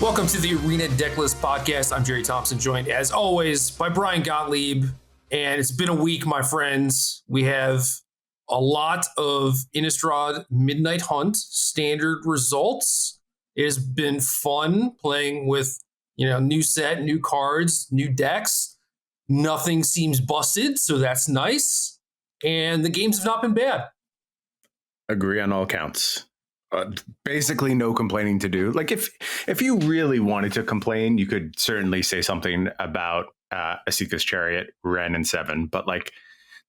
Welcome to the Arena Decklist Podcast. I'm Jerry Thompson, joined as always by Brian Gottlieb. And it's been a week, my friends. We have a lot of Innistrad Midnight Hunt standard results. It has been fun playing with, new set, new cards, new decks. Nothing seems busted, so that's nice. And the games have not been bad. Agree on all counts. Basically no complaining to do. Like if you really wanted to complain, you could certainly say something about Asika's Chariot, Ren, and 7, but like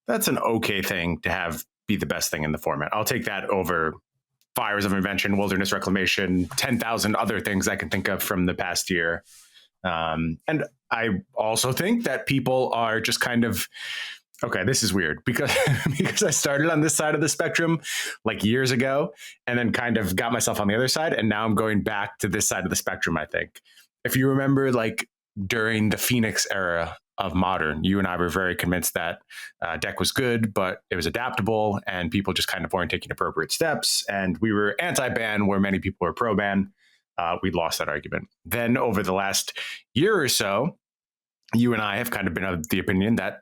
that's an okay thing to have be the best thing in the format. I'll take that over Fires of Invention, Wilderness Reclamation, 10,000 other things I can think of from the past year. And I also think that people are just kind of, okay, this is weird because I started on this side of the spectrum like years ago and then kind of got myself on the other side. And now I'm going back to this side of the spectrum, I think. If you remember, like during the Phoenix era of Modern, you and I were very convinced that deck was good, but it was adaptable and people just kind of weren't taking appropriate steps. And we were anti-ban where many people were pro-ban. We lost that argument. Then over the last year or so, you and I have kind of been of the opinion that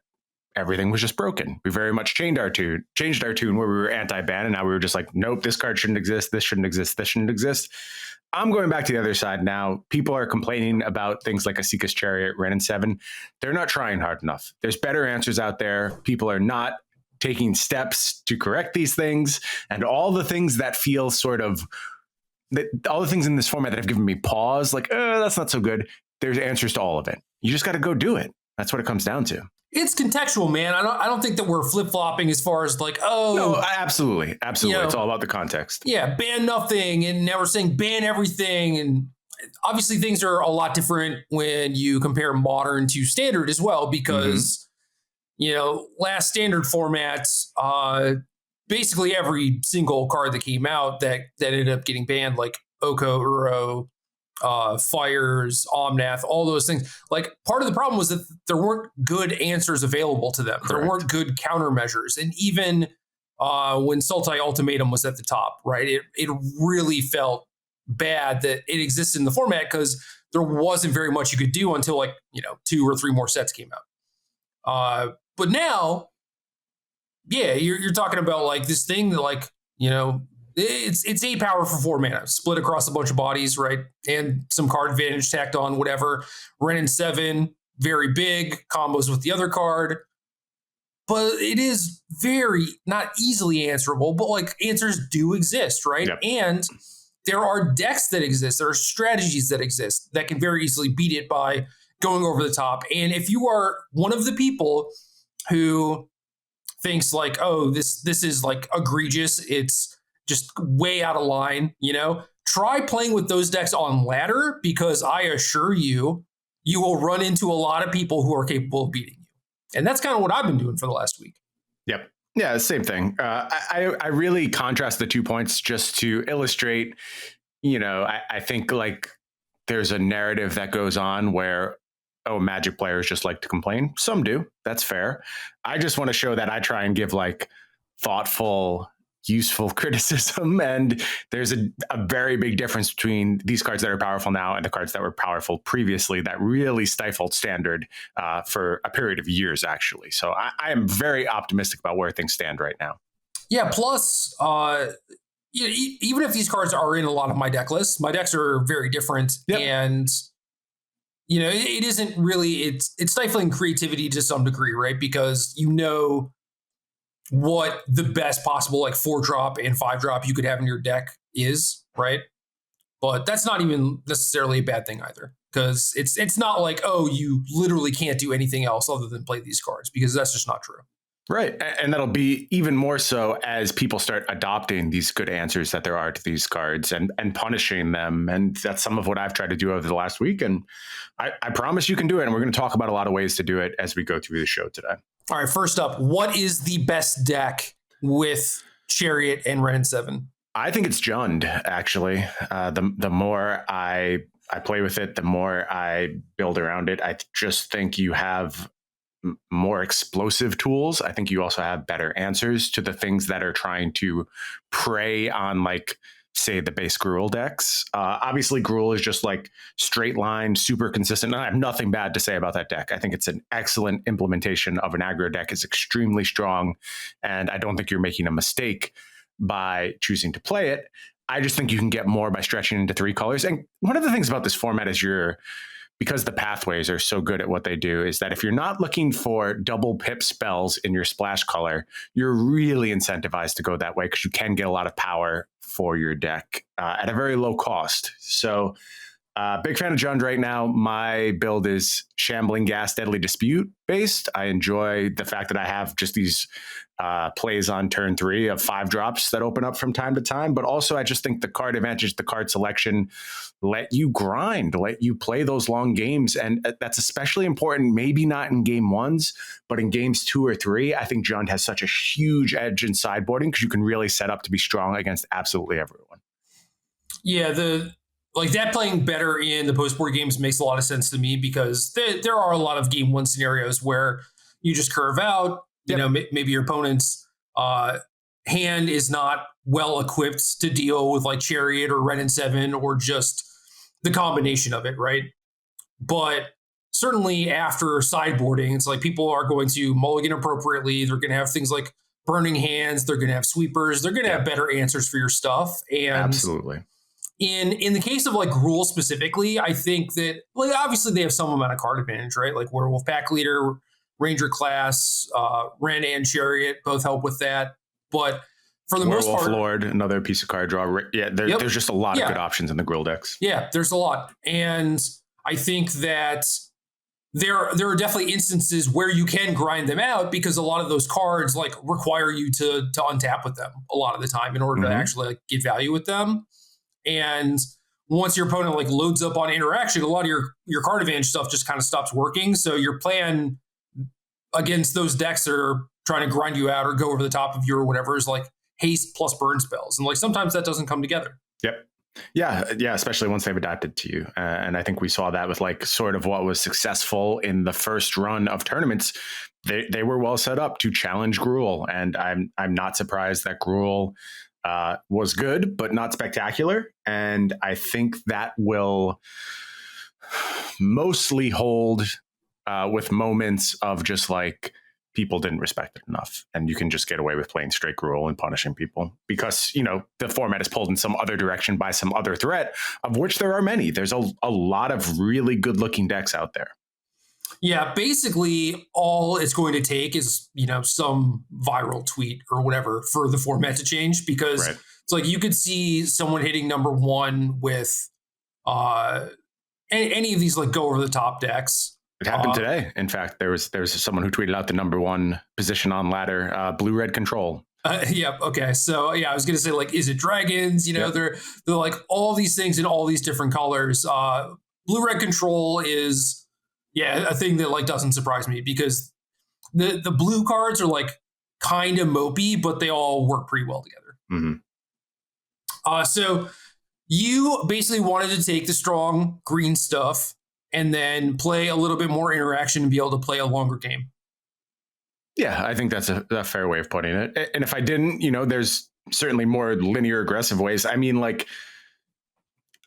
everything was just broken. We very much changed our tune where we were anti-ban, and now we were just like, nope, this card shouldn't exist, this shouldn't exist, this shouldn't exist. I'm going back to the other side now. People are complaining about things like Asika's Chariot, Ren, and 7. They're not trying hard enough. There's better answers out there. People are not taking steps to correct these things, and all the things that feel sort of, all the things in this format that have given me pause, like, that's not so good. There's answers to all of it. You just got to go do it. That's what it comes down to. It's contextual, man. I don't think that we're flip-flopping as far as like, no, absolutely. It's all about the context. Yeah, ban nothing, and now we're saying ban everything. And obviously things are a lot different when you compare Modern to Standard as well, because, last Standard formats, basically every single card that came out that ended up getting banned, like Oko, Uro, Fires, Omnath, all those things. Like part of the problem was that there weren't good answers available to them. Correct. There weren't good countermeasures. And even when Sultai Ultimatum was at the top, right, it really felt bad that it existed in the format because there wasn't very much you could do until 2 or 3 more sets came out. But now, yeah, you're talking about like this thing that it's 8 power for 4 mana, split across a bunch of bodies, right? And some card advantage tacked on, whatever. Ren and 7, very big, combos with the other card. But it is very not easily answerable, but like answers do exist, right? Yep. And there are decks that exist, there are strategies that exist that can very easily beat it by going over the top. And if you are one of the people who thinks like, oh, this is like egregious, it's just way out of line, try playing with those decks on ladder, because I assure you, you will run into a lot of people who are capable of beating you. And that's kind of what I've been doing for the last week. Yep. Yeah, same thing. I really contrast the 2 points just to illustrate, I think like there's a narrative that goes on where, oh, Magic players just like to complain. Some do. That's fair. I just want to show that I try and give like thoughtful, useful criticism, and there's a very big difference between these cards that are powerful now and the cards that were powerful previously that really stifled Standard for a period of years, actually. So I am very optimistic about where things stand right now. Yeah, plus even if these cards are in a lot of my deck lists, my decks are very different. Yep. And it isn't really, it's stifling creativity to some degree, right? Because what the best possible like 4-drop and 5-drop you could have in your deck is, right? But that's not even necessarily a bad thing either, because it's not like, oh, you literally can't do anything else other than play these cards, because that's just not true. Right. And that'll be even more so as people start adopting these good answers that there are to these cards and punishing them. And that's some of what I've tried to do over the last week. And I promise you can do it. And we're going to talk about a lot of ways to do it as we go through the show today. All right, first up, what is the best deck with Chariot and Ren and 7? I think it's Jund, actually. The more I play with it, the more I build around it. I just think you have more explosive tools. I think you also have better answers to the things that are trying to prey on like say, the base Gruul decks. Obviously, Gruul is just like straight line, super consistent. And I have nothing bad to say about that deck. I think it's an excellent implementation of an aggro deck. It's extremely strong, and I don't think you're making a mistake by choosing to play it. I just think you can get more by stretching into 3 colors. And one of the things about this format is because the pathways are so good at what they do, is that if you're not looking for double pip spells in your splash color, you're really incentivized to go that way, because you can get a lot of power for your deck at a very low cost. So big fan of Jund right now. My build is Shambling Gas, Deadly Dispute based. I enjoy the fact that I have just these plays on turn 3 of 5 drops that open up from time to time. But also, I just think the card advantage, the card selection, let you grind, let you play those long games. And that's especially important, maybe not in game 1s, but in games 2 or 3. I think Jund has such a huge edge in sideboarding, because you can really set up to be strong against absolutely everyone. Yeah, that playing better in the post-board games makes a lot of sense to me, because there are a lot of game 1 scenarios where you just curve out. Yep. You know, maybe your opponent's hand is not well equipped to deal with like Chariot or Ren and 7, or just the combination of it, right? But certainly after sideboarding, it's like people are going to mulligan appropriately. They're going to have things like burning hands. They're going to have sweepers. They're going to have better answers for your stuff. And absolutely. In the case of like Gruul specifically, I think that, like, obviously they have some amount of card advantage, right? Like Werewolf Pack Leader, Ranger class, Ren and Chariot both help with that. But for the most part, Lord, another piece of card draw. Yeah, there's just a lot of good options in the Gruul decks. Yeah, there's a lot. And I think that there are definitely instances where you can grind them out, because a lot of those cards like require you to untap with them a lot of the time in order to actually like get value with them. And once your opponent like loads up on interaction, a lot of your card advantage stuff just kind of stops working. So your plan against those decks that are trying to grind you out or go over the top of you or whatever is like haste plus burn spells. And like sometimes that doesn't come together. Yep. Yeah, especially once they've adapted to you. And I think we saw that with like sort of what was successful in the first run of tournaments. They were well set up to challenge Gruul. And I'm not surprised that Gruul was good, but not spectacular. And I think that will mostly hold with moments of just like people didn't respect it enough, and you can just get away with playing straight Gruul and punishing people because, you know, the format is pulled in some other direction by some other threat, of which there are many. There's a lot of really good looking decks out there. Yeah, basically all it's going to take is, you know, some viral tweet or whatever for the format to change, because it's like you could see someone hitting number 1 with any of these like go over the top decks. It happened today. In fathere was someone who tweeted out the number 1 position on ladder, blue-red control. Yeah. Okay. So yeah, I was gonna say, like, is it dragons? You know, they're like all these things in all these different colors. Blue-red control is a thing that like doesn't surprise me, because the blue cards are like kind of mopey, but they all work pretty well together. Mm-hmm. So you basically wanted to take the strong green stuff and then play a little bit more interaction and be able to play a longer game. Yeah, I think that's a fair way of putting it. And if I didn't, you know, there's certainly more linear aggressive ways. I mean, like,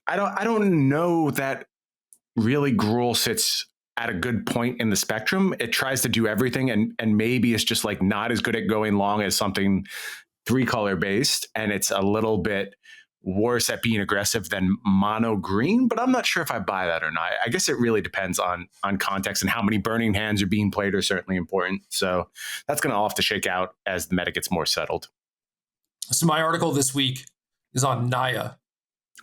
I don't know that really Gruul sits at a good point in the spectrum. It tries to do everything, and maybe it's just like not as good at going long as something 3-color based, and it's a little bit worse at being aggressive than mono green, but I'm not sure if I buy that or not. I guess it really depends on context, and how many burning hands are being played are certainly important. So that's going to all have to shake out as the meta gets more settled. So my article this week is on Naya.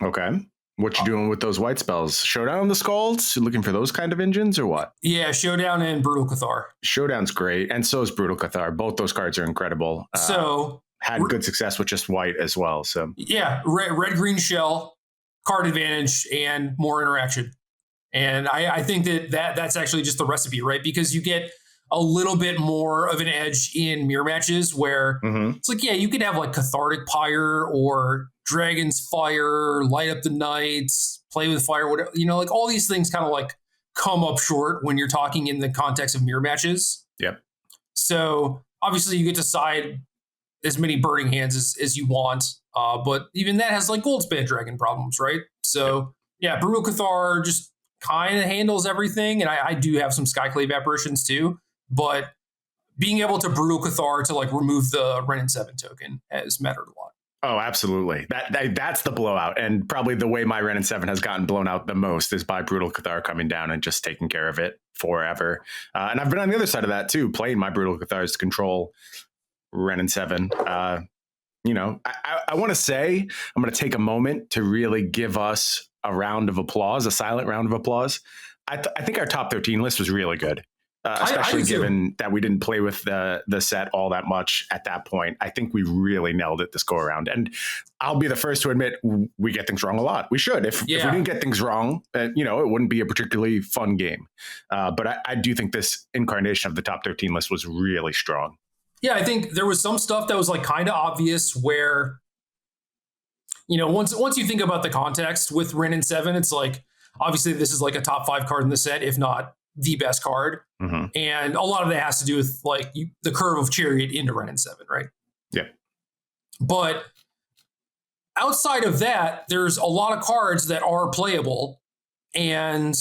Okay. What you doing with those white spells? Showdown on the Scalds? You looking for those kind of engines or what? Yeah, Showdown and Brutal Cathar. Showdown's great, and so is Brutal Cathar. Both those cards are incredible. Had good success with just white as well. So yeah, red green shell, card advantage, and more interaction. And I think that's actually just the recipe, right? Because you get a little bit more of an edge in mirror matches where it's like, yeah, you could have like Cathartic Pyre or Dragon's Fire, Light Up the Night, Play with Fire, whatever, you know, like all these things kind of like come up short when you're talking in the context of mirror matches. Yep. So obviously you get to side as many burning hands as you want. But even that has like Goldspan Dragon problems, right? So yeah, Brutal Cathar just kind of handles everything. And I do have some Skyclave apparitions too, but being able to Brutal Cathar to like remove the Renin 7 token has mattered a lot. Oh, absolutely. That's the blowout. And probably the way my Renin 7 has gotten blown out the most is by Brutal Cathar coming down and just taking care of it forever. And I've been on the other side of that too, playing my Brutal Cathars to control Renin 7. You know, I want to say, I'm going to take a moment to really give us a round of applause, a silent round of applause. I think our top 13 list was really good. Especially given that we didn't play with the set all that much at that point. I think we really nailed it this go around. And I'll be the first to admit we get things wrong a lot. We should. If we didn't get things wrong, you know, it wouldn't be a particularly fun game. But I do think this incarnation of the top 13 list was really strong. Yeah, I think there was some stuff that was like kind of obvious where, you know, once you think about the context with Renin 7, it's like, obviously this is like a top 5 card in the set, if not the best card. Mm-hmm. And a lot of that has to do with like the curve of Chariot into Renin 7, right? Yeah. But outside of that, there's a lot of cards that are playable, and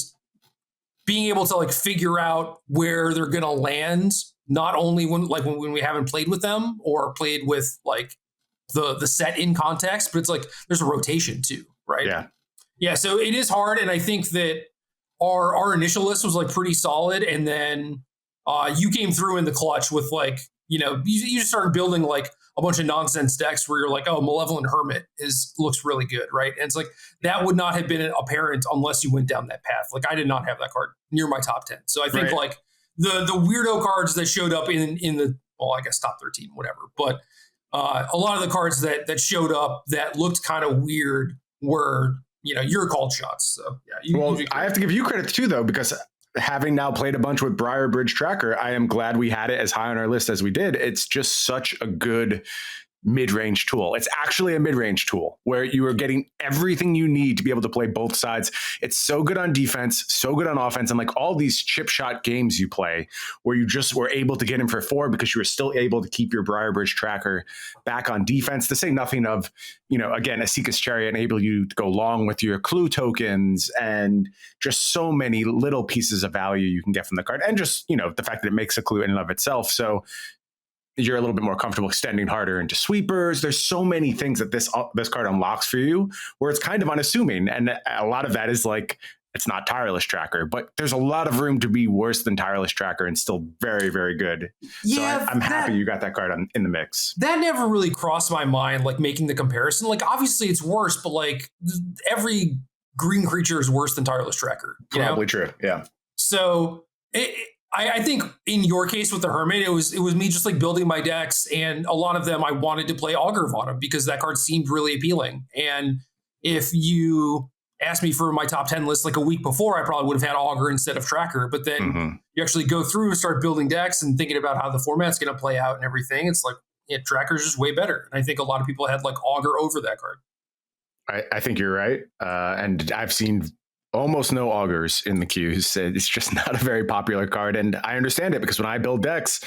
being able to like figure out where they're going to land, not only when we haven't played with them or played with like the set in context, but it's like there's a rotation too, right? Yeah. Yeah. So it is hard. And I think that our initial list was like pretty solid, and then you came through in the clutch with like, you know, you just started building like a bunch of nonsense decks where you're like, oh, Malevolent Hermit looks really good, right? And it's like that would not have been apparent unless you went down that path. Like I did not have that card near my top 10, so I think like the weirdo cards that showed up in the, well, I guess top 13, whatever, but a lot of the cards that showed up that looked kind of weird were, you know, your called shots. So yeah. I have to give you credit too, though, because having now played a bunch with Briar Bridge Tracker, I am glad we had it as high on our list as we did. It's just such a good mid-range tool. It's actually a mid-range tool where you are getting everything you need to be able to play both sides. It's so good on defense, so good on offense, and like all these chip shot games you play where you just were able to get him for 4 because you were still able to keep your Briar Bridge Tracker back on defense, to say nothing of, you know, again, Asika's Chariot enable you to go long with your clue tokens and just so many little pieces of value you can get from the card, and just, you know, the fact that it makes a clue in and of itself. So you're a little bit more comfortable extending harder into sweepers. There's so many things that this card unlocks for you where it's kind of unassuming. And a lot of that is like, it's not Tireless Tracker, but there's a lot of room to be worse than Tireless Tracker and still very, very good. Yeah, so I'm happy you got that card in the mix. That never really crossed my mind, like making the comparison. Like obviously it's worse, but like every green creature is worse than Tireless Tracker. Probably true. Yeah. So I think in your case with the Hermit, it was me just like building my decks, and a lot of them I wanted to play Augur of Autumn because that card seemed really appealing. And if you asked me for my top 10 list like a week before, I probably would have had Augur instead of Tracker. But then you actually go through and start building decks and thinking about how the format's going to play out and everything. It's like, yeah, Tracker's just way better. And I think a lot of people had like Augur over that card. I think you're right. And I've seen almost no Augurs in the queues. It's just not a very popular card. And I understand it because when I build decks,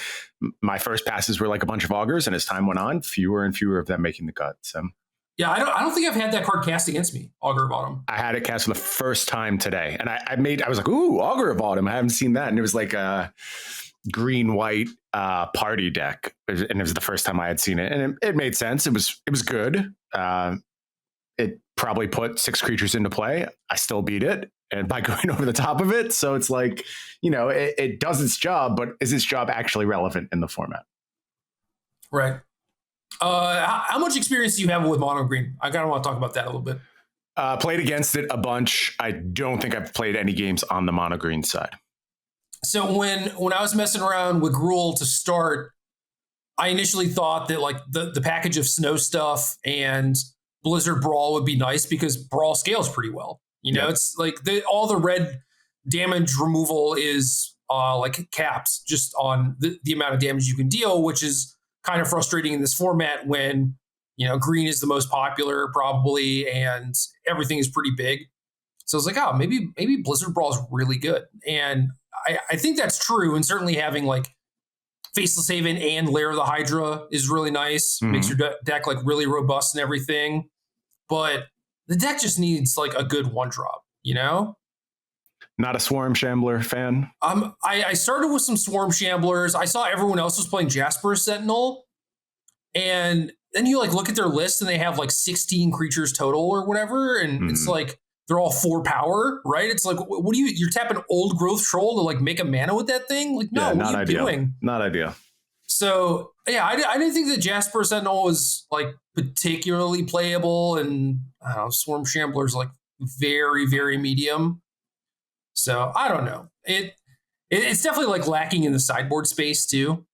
my first passes were like a bunch of Augurs. And as time went on, fewer and fewer of them making the cut. So yeah, I don't think I've had that card cast against me, Augur of Autumn. I had it cast for the first time today. And I was like, ooh, Augur of Autumn. I haven't seen that. And it was like a green-white party deck. And it was the first time I had seen it. And it made sense. It was good. It probably put 6 creatures into play. I still beat it, and by going over the top of it. So it's like, you know, it does its job, but is its job actually relevant in the format? Right. How much experience do you have with mono green? I kind of want to talk about that a little bit. Played against it a bunch. I don't think I've played any games on the mono green side. So when I was messing around with Gruul to start, I initially thought that like the package of snow stuff and Blizzard Brawl would be nice because Brawl scales pretty well. You know, it's like all the red damage removal is like capped just on the amount of damage you can deal, which is kind of frustrating in this format when, you know, green is the most popular probably and everything is pretty big. So I was like, oh, maybe Blizzard Brawl is really good. And I think that's true. And certainly having like Faceless Haven and Lair of the Hydra is really nice. Makes your deck like really robust and everything. But the deck just needs like a good 1-drop, you know? Not a Swarm Shambler fan? I started with some Swarm Shamblers. I saw everyone else was playing Jasper Sentinel. And then you like look at their list and they have like 16 creatures total or whatever. And it's like, they're all 4 power, right? It's like, what do you're tapping Old Growth Troll to like make a mana with that thing? Like, no, what are you doing? Not ideal. So yeah, I didn't think that Jasper Sentinel was like particularly playable, and I don't know, Swarm Shambler's like very, very medium. So I don't know. It's definitely like lacking in the sideboard space too,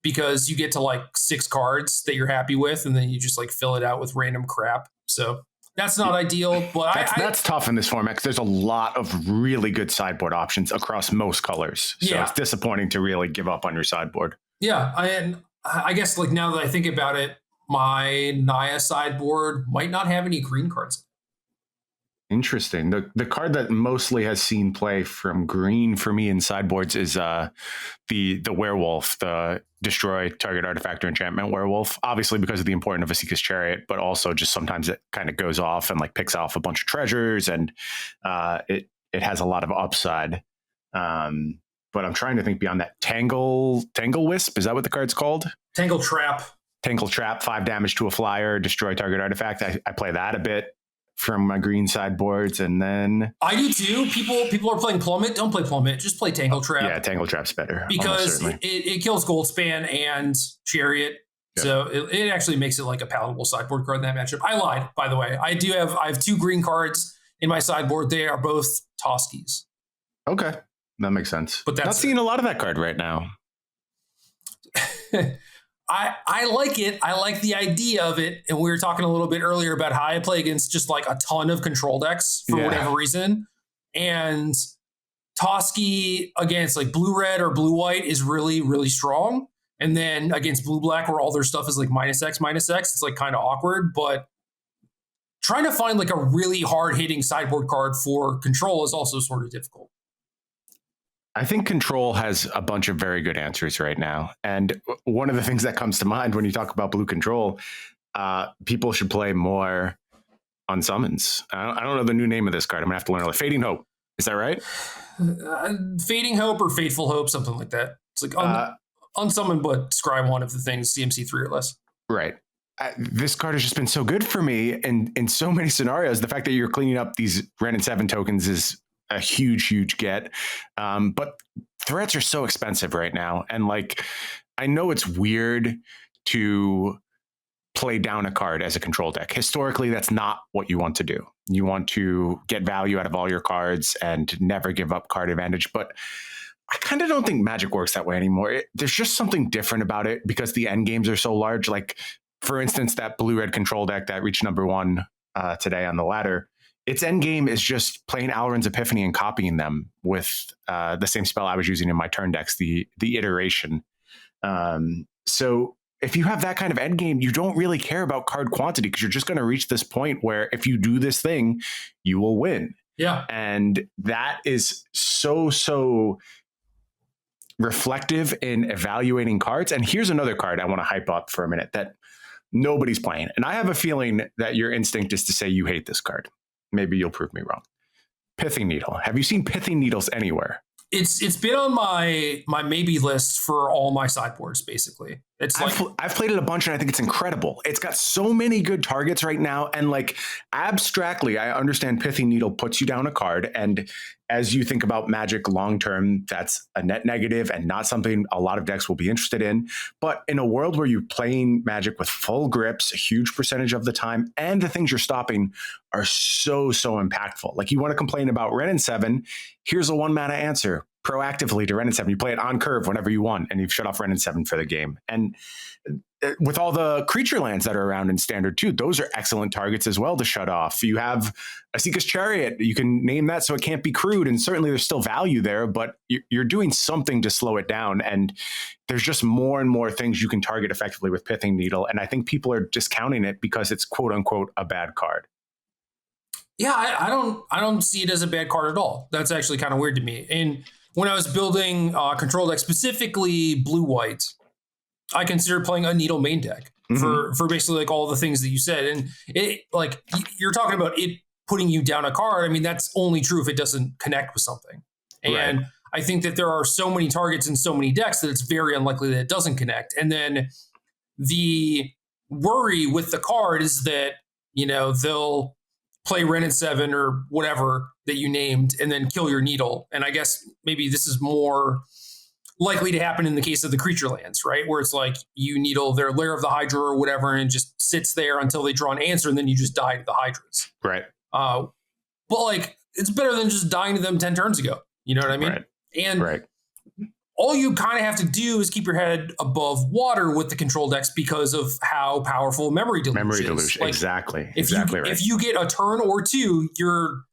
because you get to like 6 cards that you're happy with, and then you just like fill it out with random crap. So that's not ideal, but that's tough in this format because there's a lot of really good sideboard options across most colors. So it's disappointing to really give up on your sideboard. Yeah, and I guess like now that I think about it, my Naya sideboard might not have any green cards. Interesting. The card that mostly has seen play from green for me in sideboards is the werewolf, the destroy target artifact or enchantment werewolf. Obviously because of the importance of Asika's Chariot, but also just sometimes it kind of goes off and like picks off a bunch of treasures, and it has a lot of upside. But I'm trying to think beyond that. Tangle Wisp, is that what the card's called? Tangle Trap, 5 damage to a flyer, destroy target artifact. I play that a bit from my green sideboards, and then I do too. People are playing Plummet. Don't play Plummet. Just play Tangle Trap. Yeah, Tangle Trap's better because it kills Goldspan and Chariot. Yep. So it actually makes it like a palatable sideboard card in that matchup. I lied, by the way. I have 2 green cards in my sideboard. They are both Toskies. Okay, that makes sense. But that's not seeing a lot of that card right now. I like it. I like the idea of it. And we were talking a little bit earlier about how I play against just like a ton of control decks for whatever reason. And Toski against like blue-red or blue-white is really, really strong. And then against blue-black, where all their stuff is like -X, it's like kind of awkward. But trying to find like a really hard-hitting sideboard card for control is also sort of difficult. I think control has a bunch of very good answers right now. And one of the things that comes to mind when you talk about blue control, people should play more on summons. I don't know the new name of this card. I'm gonna have to learn. Fading Hope. Is that right? Fading Hope or Fateful Hope, something like that. It's like unsummon, but scry one of the things CMC 3 or less. Right. This card has just been so good for me in so many scenarios. The fact that you're cleaning up these Ren and 7 tokens is a huge get. But threats are so expensive right now. And like, I know it's weird to play down a card as a control deck. Historically, that's not what you want to do. You want to get value out of all your cards and never give up card advantage. But I kind of don't think Magic works that way anymore. There's just something different about it because the end games are so large. Like, for instance, that blue-red control deck that reached number 1 today on the ladder, its end game is just playing Alrund's Epiphany and copying them with the same spell I was using in my turn decks, the iteration. So if you have that kind of end game, you don't really care about card quantity because you're just going to reach this point where if you do this thing, you will win. Yeah. And that is so reflective in evaluating cards. And here's another card I want to hype up for a minute that nobody's playing. And I have a feeling that your instinct is to say you hate this card. Maybe you'll prove me wrong. Pithing Needle. Have you seen Pithing Needles anywhere? It's been on my maybe list for all my sideboards, basically. It's like I've played it a bunch and I think it's incredible. It's got so many good targets right now. And like abstractly, I understand Pithing Needle puts you down a card. And as you think about Magic long term, that's a net negative and not something a lot of decks will be interested in. But in a world where you're playing Magic with full grips, a huge percentage of the time, and the things you're stopping are so impactful. Like you want to complain about Ren and 7, here's a 1 mana answer. Proactively to Ren and 7. You play it on curve whenever you want, and you've shut off Ren and 7 for the game. And with all the creature lands that are around in Standard too, those are excellent targets as well to shut off. You have Asika's Chariot. You can name that so it can't be crude, and certainly there's still value there, but you're doing something to slow it down. And there's just more and more things you can target effectively with Pithing Needle. And I think people are discounting it because it's quote unquote a bad card. Yeah, I don't see it as a bad card at all. That's actually kind of weird to me. And when I was building control deck, specifically blue-white, I considered playing a Needle main deck for basically like all the things that you said. And it like you're talking about it putting you down a card. I mean, that's only true if it doesn't connect with something. And right. I think that there are so many targets in so many decks that it's very unlikely that it doesn't connect. And then the worry with the card is that, you know, they'll play Ren and 7 or whatever that you named and then kill your Needle. And I guess maybe this is more likely to happen in the case of the creature lands, right? Where it's like you Needle their Lair of the Hydra or whatever and it just sits there until they draw an answer and then you just die to the Hydras. Right. But like, it's better than just dying to them 10 turns ago. You know what I mean? Right. And all you kind of have to do is keep your head above water with the control decks because of how powerful memory delusion is. Like, exactly. If you get a turn or two, you're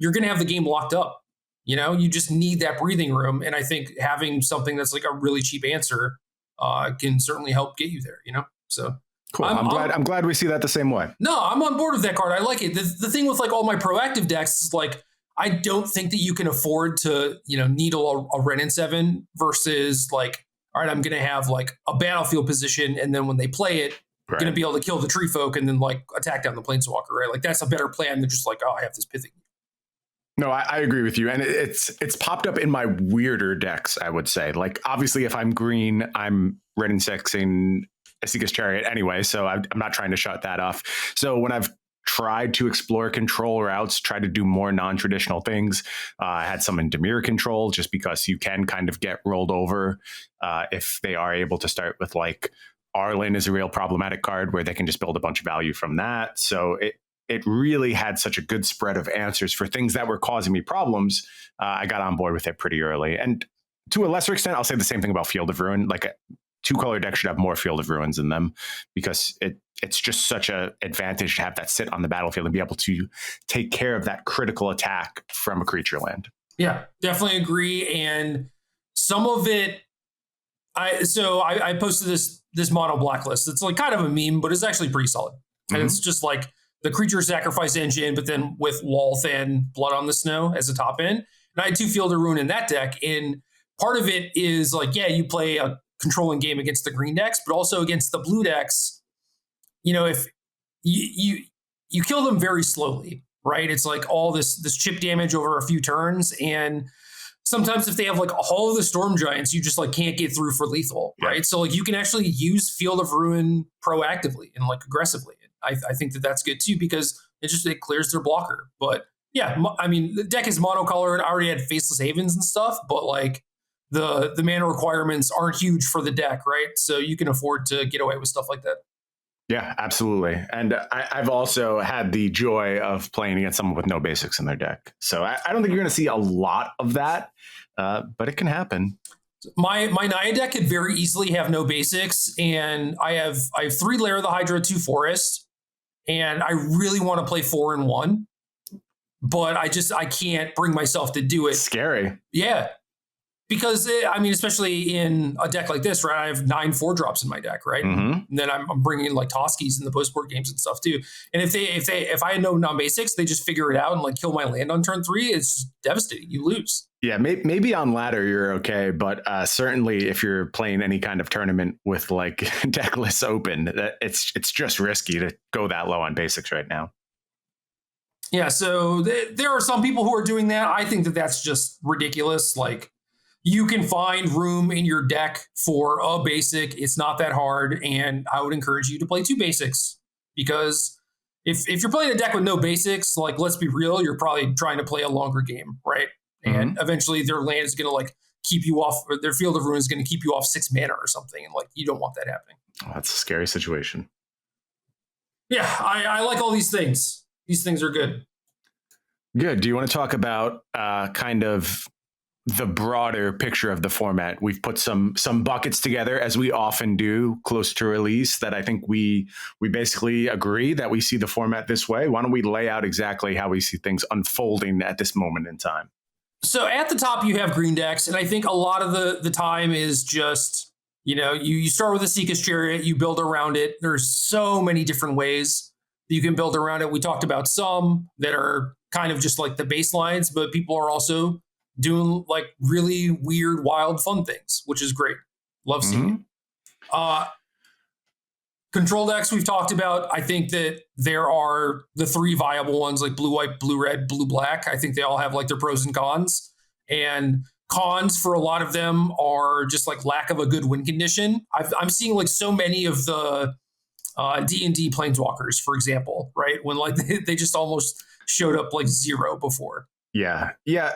going to have the game locked up. You know, you just need that breathing room. And I think having something that's like a really cheap answer can certainly help get you there, you know? So cool. I'm glad we see that the same way. No, I'm on board with that card. I like it. The thing with like all my proactive decks is like, I don't think that you can afford to, you know, Needle a Ren and 7 versus like, all right, I'm going to have like a battlefield position. And then when they play it, I'm going to be able to kill the tree folk and then like attack down the planeswalker, right? Like that's a better plan than just like, oh, I have this Pithing. No, I agree with you. And it's popped up in my weirder decks, I would say. Like, obviously, if I'm green, I'm Ren and 6ing Esika's Chariot anyway. So I'm not trying to shut that off. So when I've tried to explore control routes, try to do more non-traditional things, I had some in Dimir control just because you can kind of get rolled over if they are able to start with like Arlen is a real problematic card where they can just build a bunch of value from that. So it really had such a good spread of answers for things that were causing me problems. I got on board with it pretty early. And to a lesser extent, I'll say the same thing about Field of Ruin. Like a 2-color deck should have more Field of Ruins in them because it's just such an advantage to have that sit on the battlefield and be able to take care of that critical attack from a creature land. Yeah, definitely agree. And some of it, I posted this mono blacklist. It's like kind of a meme, but it's actually pretty solid. And it's just like the creature sacrifice engine, but then with Lolth and Blood on the Snow as a top end. And I had 2 Field of Ruin in that deck. And part of it is like, yeah, you play a controlling game against the green decks, but also against the blue decks. You know, if you kill them very slowly, right? It's like all this chip damage over a few turns. And sometimes if they have like all of the Storm Giants, you just like can't get through for lethal, right? So like you can actually use Field of Ruin proactively and like aggressively. I think that's good too because it clears their blocker. But yeah, I mean, the deck is monocolored. I already had Faceless Havens and stuff, but like the mana requirements aren't huge for the deck, right? So you can afford to get away with stuff like that. Yeah, absolutely. And I've also had the joy of playing against someone with no basics in their deck. So I don't think you're going to see a lot of that, but it can happen. My Naya deck could very easily have no basics, and I have 3 Lair of the Hydra, 2 Forest, and I really want to play 4 and 1, but I can't bring myself to do it. Scary. Yeah. Because, I mean, especially in a deck like this, right? I have 9 4-drops in my deck, right? And then I'm bringing in like Toskies in the post-board games and stuff too. And if I had no non-basics, they just figure it out and like kill my land on turn 3. It's devastating. You lose. Yeah, maybe on ladder you're okay, but certainly if you're playing any kind of tournament with like deck lists open, it's just risky to go that low on basics right now. Yeah, so there are some people who are doing that. I think that's just ridiculous. Like, you can find room in your deck for a basic. It's not that hard. And I would encourage you to play 2 basics because if you're playing a deck with no basics, like, let's be real, you're probably trying to play a longer game, right? And eventually their land is going to like keep you off, or their Field of Ruin is going to keep you off 6 mana or something. And like, you don't want that happening. Oh, that's a scary situation. Yeah, I like all these things. These things are good. Good. Do you want to talk about kind of the broader picture of the format? We've put some buckets together, as we often do close to release, that I think we basically agree that we see the format this way. Why don't we lay out exactly how we see things unfolding at this moment in time? So at the top, you have green decks. And I think a lot of the time is just, you know, you start with a Esika's Chariot, you build around it. There's so many different ways that you can build around it. We talked about some that are kind of just like the baselines, but people are also doing like really weird, wild, fun things, which is great. Love seeing it. Control decks we've talked about. I think that there are the 3 viable ones, like blue, white, blue, red, blue, black. I think they all have like their pros and cons. And cons for a lot of them are just like lack of a good win condition. I'm seeing like so many of the D&D planeswalkers, for example, right? When like they just almost showed up like 0 before. Yeah.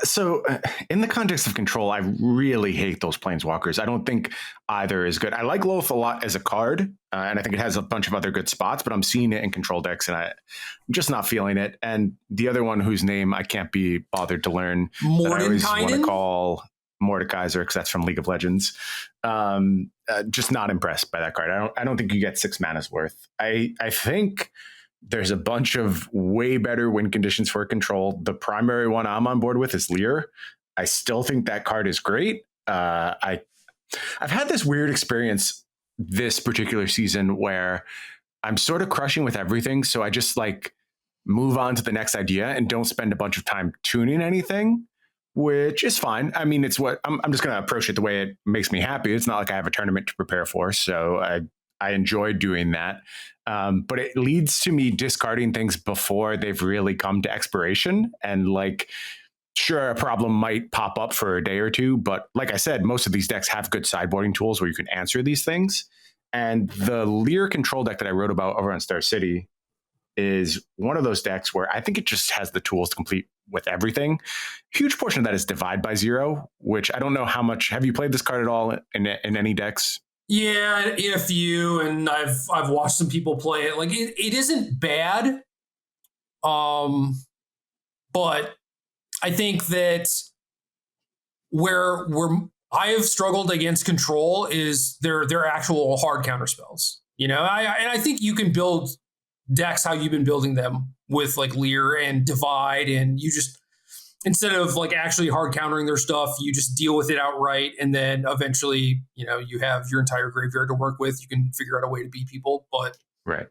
So in the context of control, I really hate those planeswalkers. I don't think either is good. I like Loth a lot as a card, and I think it has a bunch of other good spots, but I'm seeing it in control decks, and I'm just not feeling it. And the other one whose name I can't be bothered to learn, that I always want to call Mordekaiser, because that's from League of Legends. Just not impressed by that card. I don't think you get 6 mana's worth. I think there's a bunch of way better win conditions for control. The primary one I'm on board with is Lear. I still think that card is great. I've had this weird experience this particular season where I'm sort of crushing with everything. So I just like move on to the next idea and don't spend a bunch of time tuning anything, which is fine. I mean, it's what I'm just going to approach it the way it makes me happy. It's not like I have a tournament to prepare for. So I enjoy doing that. But it leads to me discarding things before they've really come to expiration. And like, sure, a problem might pop up for a day or two. But like I said, most of these decks have good sideboarding tools where you can answer these things. And the Lear control deck that I wrote about over on Star City is one of those decks where I think it just has the tools to complete with everything. Huge portion of that is Divide by Zero, which I don't know how much. Have you played this card at all in any decks? Yeah, in a few, and I've watched some people play it. Like it isn't bad, but I think that where I have struggled against control is their actual hard counter spells. You know, I think you can build decks how you've been building them with like Lear and Divide, and you just, instead of like actually hard countering their stuff, you just deal with it outright. And then eventually, you know, you have your entire graveyard to work with. You can figure out a way to beat people. But right,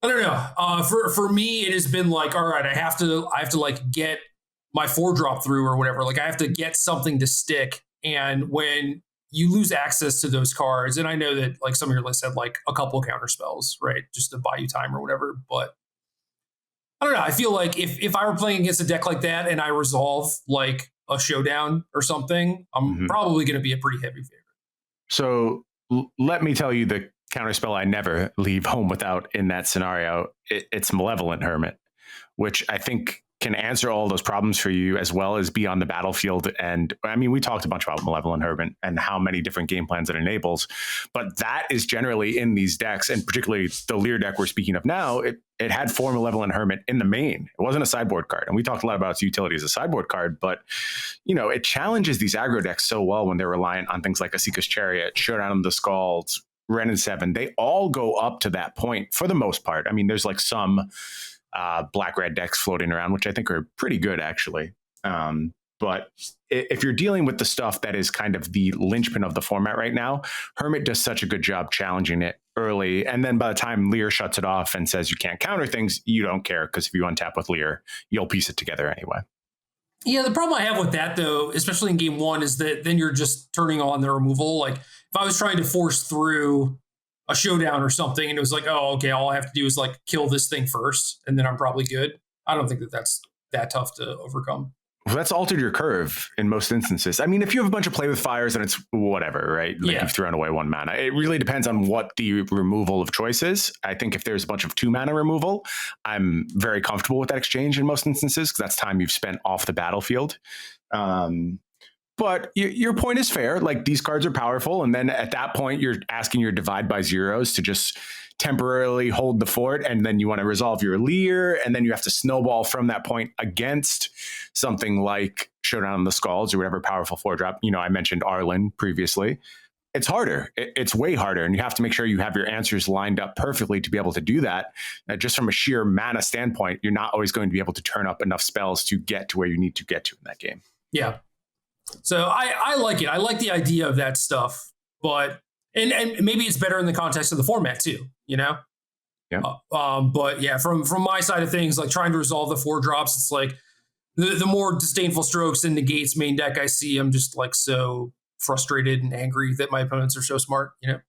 I don't know. For me, it has been like, all right, I have to like get my 4-drop through or whatever. Like I have to get something to stick. And when you lose access to those cards, and I know that like some of your lists had like a couple of counter spells, right, just to buy you time or whatever, but I don't know. I feel like if I were playing against a deck like that and I resolve like a showdown or something, I'm probably going to be a pretty heavy favorite. So let me tell you the counterspell I never leave home without in that scenario. It's Malevolent Hermit, which I think can answer all those problems for you as well as be on the battlefield. And I mean, we talked a bunch about Malevolent Hermit and how many different game plans it enables, but that is generally in these decks, and particularly the Lear deck we're speaking of now, it had 4 Malevolent Hermit in the main. It wasn't a sideboard card. And we talked a lot about its utility as a sideboard card, but you know, it challenges these aggro decks so well when they're reliant on things like Asika's Chariot, Showdown of the Skalds, Ren and 7. They all go up to that point for the most part. I mean, there's like some black-red decks floating around, which I think are pretty good, actually. But if you're dealing with the stuff that is kind of the linchpin of the format right now, Hermit does such a good job challenging it early. And then by the time Lear shuts it off and says you can't counter things, you don't care, because if you untap with Lear, you'll piece it together anyway. Yeah, the problem I have with that, though, especially in game 1, is that then you're just turning on the removal. Like, if I was trying to force through a showdown or something, and it was like, oh, okay, all I have to do is like kill this thing first, and then I'm probably good. I don't think that's that tough to overcome. Well, that's altered your curve in most instances. I mean, if you have a bunch of play with fires, then it's whatever, right? Like you've thrown away 1 mana. It really depends on what the removal of choice is. I think if there's a bunch of 2 mana removal, I'm very comfortable with that exchange in most instances, because that's time you've spent off the battlefield. But your point is fair. Like, these cards are powerful. And then at that point, you're asking your Divide by Zeros to just temporarily hold the fort. And then you want to resolve your Lear. And then you have to snowball from that point against something like Showdown of the Skalds or whatever powerful 4-drop. You know, I mentioned Arlen previously. It's harder. It's way harder. And you have to make sure you have your answers lined up perfectly to be able to do that. Just from a sheer mana standpoint, you're not always going to be able to turn up enough spells to get to where you need to get to in that game. Yeah. So I like it. I like the idea of that stuff, but and maybe it's better in the context of the format too, you know? Yeah. But yeah, from my side of things, like trying to resolve the 4-drops, it's like, the more disdainful strokes and negates main deck I see, I'm just like so frustrated and angry that my opponents are so smart, you know?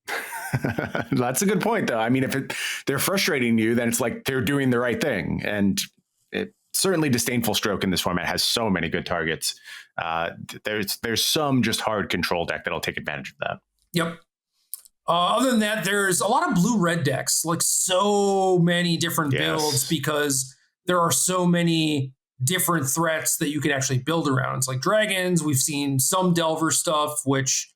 That's a good point, though. I mean, if they're frustrating you, then it's like they're doing the right thing. And certainly disdainful stroke in this format has so many good targets. There's some just hard control deck that'll take advantage of that. Yep. Other than that, there's a lot of blue-red decks, like so many different builds because there are so many different threats that you can actually build around. It's like dragons. We've seen some Delver stuff, which,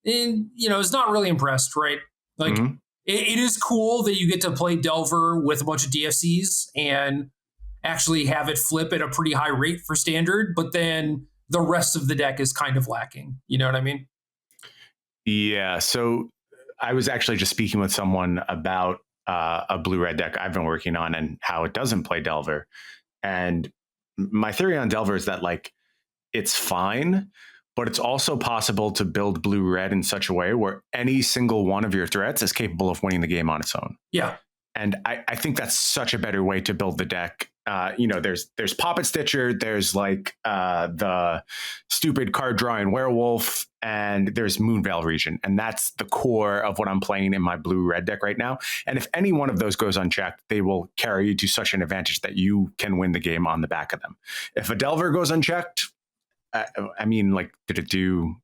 is not really impressed, right? Like it is cool that you get to play Delver with a bunch of DFCs and actually have it flip at a pretty high rate for standard, but then the rest of the deck is kind of lacking. You know what I mean? Yeah. So I was actually just speaking with someone about a blue-red deck I've been working on and how it doesn't play Delver. And my theory on Delver is that like it's fine, but it's also possible to build blue-red in such a way where any single one of your threats is capable of winning the game on its own. Yeah. And I think that's such a better way to build the deck. There's Poppet Stitcher, there's like the stupid card drawing werewolf, and there's Moonveil Region. And that's the core of what I'm playing in my blue-red deck right now. And if any one of those goes unchecked, they will carry you to such an advantage that you can win the game on the back of them. If a Delver goes unchecked, did it do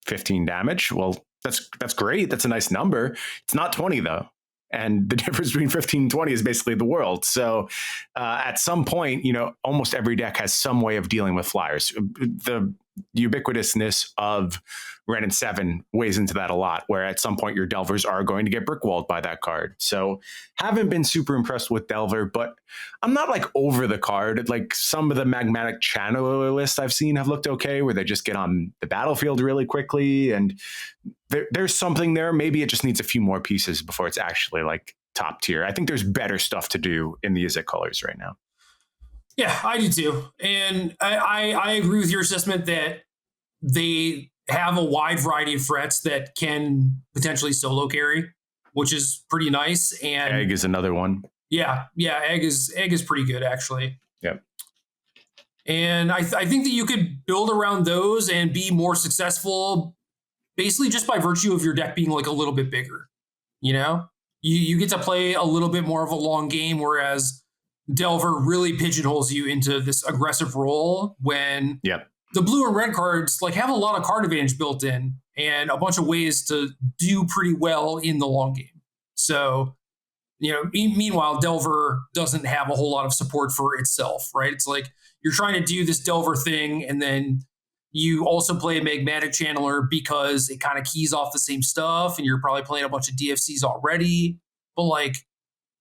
15 damage? Well, that's great. That's a nice number. It's not 20 though. And the difference between 15 and 20 is basically the world. So at some point, almost every deck has some way of dealing with flyers. The ubiquitousness of Ren and 7 weighs into that a lot, where at some point your Delvers are going to get brickwalled by that card. So haven't been super impressed with Delver, but I'm not like over the card. Like some of the Magmatic Channeler lists I've seen have looked okay, where they just get on the battlefield really quickly. And there's something there. Maybe it just needs a few more pieces before it's actually like top tier. I think there's better stuff to do in the Izzet colors right now. Yeah, I do too. And I agree with your assessment that they have a wide variety of threats that can potentially solo carry, which is pretty nice. And Egg is another one. Yeah, Egg is pretty good, actually. Yep. And I think that you could build around those and be more successful basically just by virtue of your deck being like a little bit bigger. You get to play a little bit more of a long game, whereas Delver really pigeonholes you into this aggressive role when the blue and red cards like have a lot of card advantage built in and a bunch of ways to do pretty well in the long game. So, meanwhile, Delver doesn't have a whole lot of support for itself, right? It's like you're trying to do this Delver thing and then you also play a Magmatic Channeler because it kind of keys off the same stuff and you're probably playing a bunch of DFCs already. But like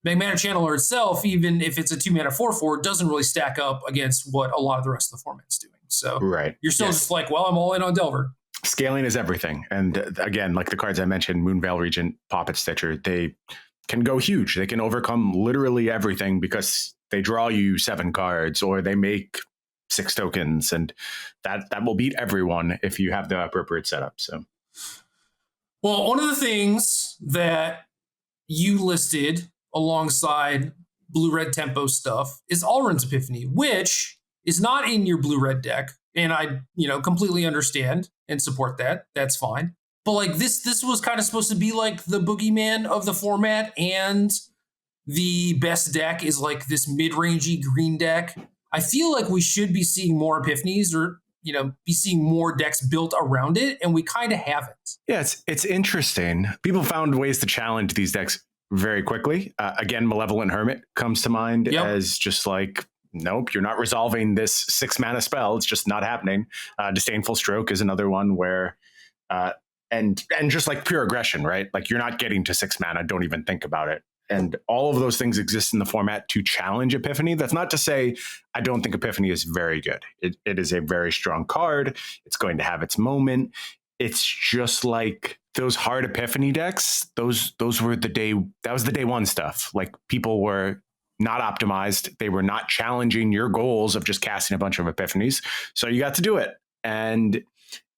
Magmatic Channeler itself, even if it's a 2-mana 4/4, doesn't really stack up against what a lot of the rest of the format's doing. So you're still just like, well, I'm all in on Delver. Scaling is everything. And again, like the cards I mentioned, Moonveil Regent, Poppet Stitcher, they can go huge. They can overcome literally everything because they draw you 7 cards or they make 6 tokens. And that will beat everyone if you have the appropriate setup. So, well, one of the things that you listed alongside blue-red tempo stuff is Alrund's Epiphany, which is not in your blue-red deck. And I, completely understand and support that. That's fine. But like this was kind of supposed to be like the boogeyman of the format, and the best deck is like this mid-rangey green deck. I feel like we should be seeing more Epiphanies or, be seeing more decks built around it, and we kind of haven't. Yeah, it's interesting. People found ways to challenge these decks very quickly. Again, Malevolent Hermit comes to mind as just like, nope, you're not resolving this 6 mana spell. It's just not happening. Disdainful Stroke is another one where, and just like pure aggression, right? Like you're not getting to 6 mana. Don't even think about it. And all of those things exist in the format to challenge Epiphany. That's not to say I don't think Epiphany is very good. It is a very strong card. It's going to have its moment. It's just like those hard Epiphany decks. Those were that was the day one stuff. Like people were not optimized. They were not challenging your goals of just casting a bunch of Epiphanies. So you got to do it. And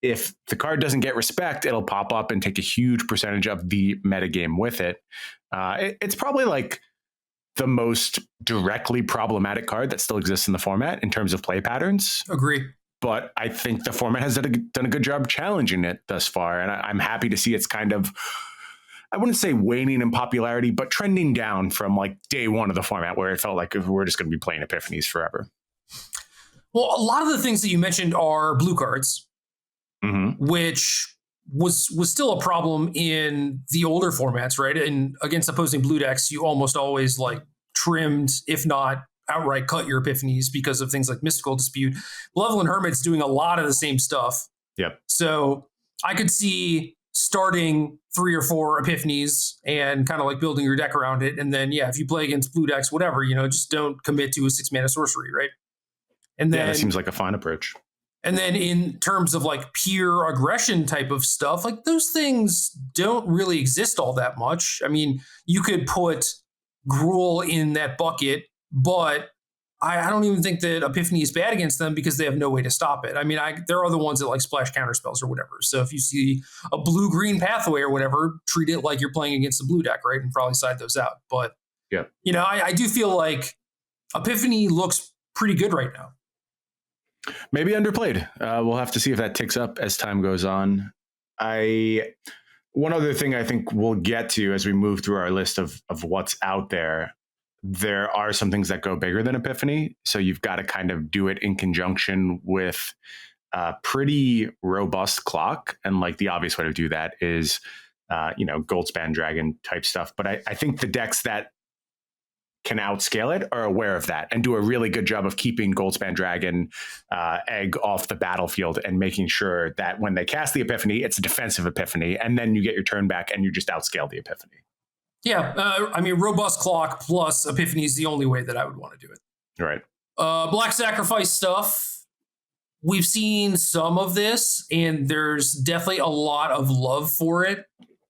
if the card doesn't get respect, it'll pop up and take a huge percentage of the metagame with it. It's probably like the most directly problematic card that still exists in the format in terms of play patterns. Agree. But I think the format has done a good job challenging it thus far. And I'm happy to see it's kind of, I wouldn't say waning in popularity, but trending down from like day one of the format where it felt like we're just going to be playing Epiphanies forever. Well, a lot of the things that you mentioned are blue cards, which was still a problem in the older formats, right? And against opposing blue decks, you almost always like trimmed, if not outright cut your Epiphanies because of things like Mystical Dispute. Malevolent Hermit's doing a lot of the same stuff. Yep. So I could see starting 3 or 4 Epiphanies and kind of like building your deck around it. And then, yeah, if you play against blue decks, whatever, just don't commit to a 6-mana sorcery, right? And then, that seems like a fine approach. And then in terms of like pure aggression type of stuff, like those things don't really exist all that much. I mean, you could put Gruul in that bucket, but I don't even think that Epiphany is bad against them because they have no way to stop it. I mean, there are the ones that like splash counter spells or whatever. So if you see a blue-green pathway or whatever, treat it like you're playing against the blue deck, right? And probably side those out. But, yeah, I do feel like Epiphany looks pretty good right now. Maybe underplayed. We'll have to see if that ticks up as time goes on. One other thing I think we'll get to as we move through our list of what's out there, there are some things that go bigger than Epiphany. So you've got to kind of do it in conjunction with a pretty robust clock. And like the obvious way to do that is, Goldspan Dragon type stuff. But I think the decks that can outscale it are aware of that and do a really good job of keeping Goldspan Dragon egg off the battlefield and making sure that when they cast the Epiphany, it's a defensive Epiphany, and then you get your turn back and you just outscale the Epiphany. Yeah, robust clock plus Epiphany is the only way that I would want to do it. Right. Black Sacrifice stuff. We've seen some of this, and there's definitely a lot of love for it.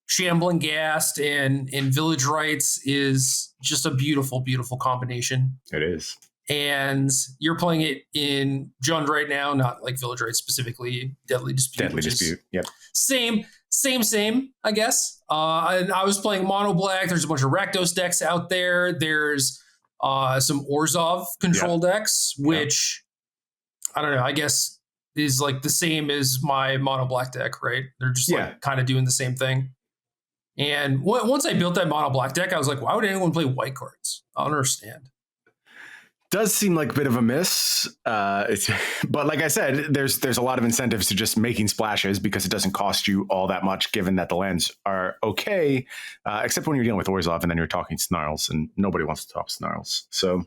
Shambling Ghast and Village Rites is just a beautiful, beautiful combination. It is. And you're playing it in Jund right now, not like Village Rites specifically. Deadly Dispute. Yep. Same, I guess. And I was playing Mono Black. There's a bunch of Rakdos decks out there. There's some Orzhov control decks, which I don't know, I guess is like the same as my Mono Black deck, right? They're just like kind of doing the same thing. And once I built that Mono Black deck, I was like, why would anyone play white cards? I don't understand. Does seem like a bit of a miss. But like I said, there's a lot of incentives to just making splashes because it doesn't cost you all that much, given that the lands are okay, except when you're dealing with Orzhov and then you're talking Snarls, and nobody wants to talk Snarls. So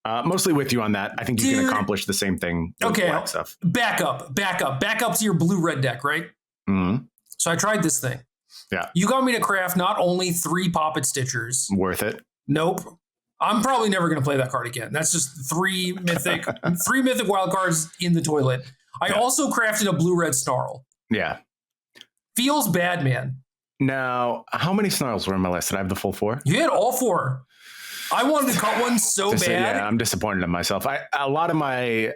mostly with you on that. I think you can accomplish the same thing with black stuff. Back up to your blue-red deck, right? Mm-hmm. So I tried this thing. Yeah. You got me to craft not only 3 Poppet Stitchers. Worth it. Nope. I'm probably never going to play that card again. That's just 3 mythic wild cards in the toilet. I also crafted a blue-red Snarl. Yeah. Feels bad, man. Now, how many Snarls were on my list? Did I have the full 4? You had all 4. I wanted to cut one so bad. Yeah, I'm disappointed in myself. A lot of my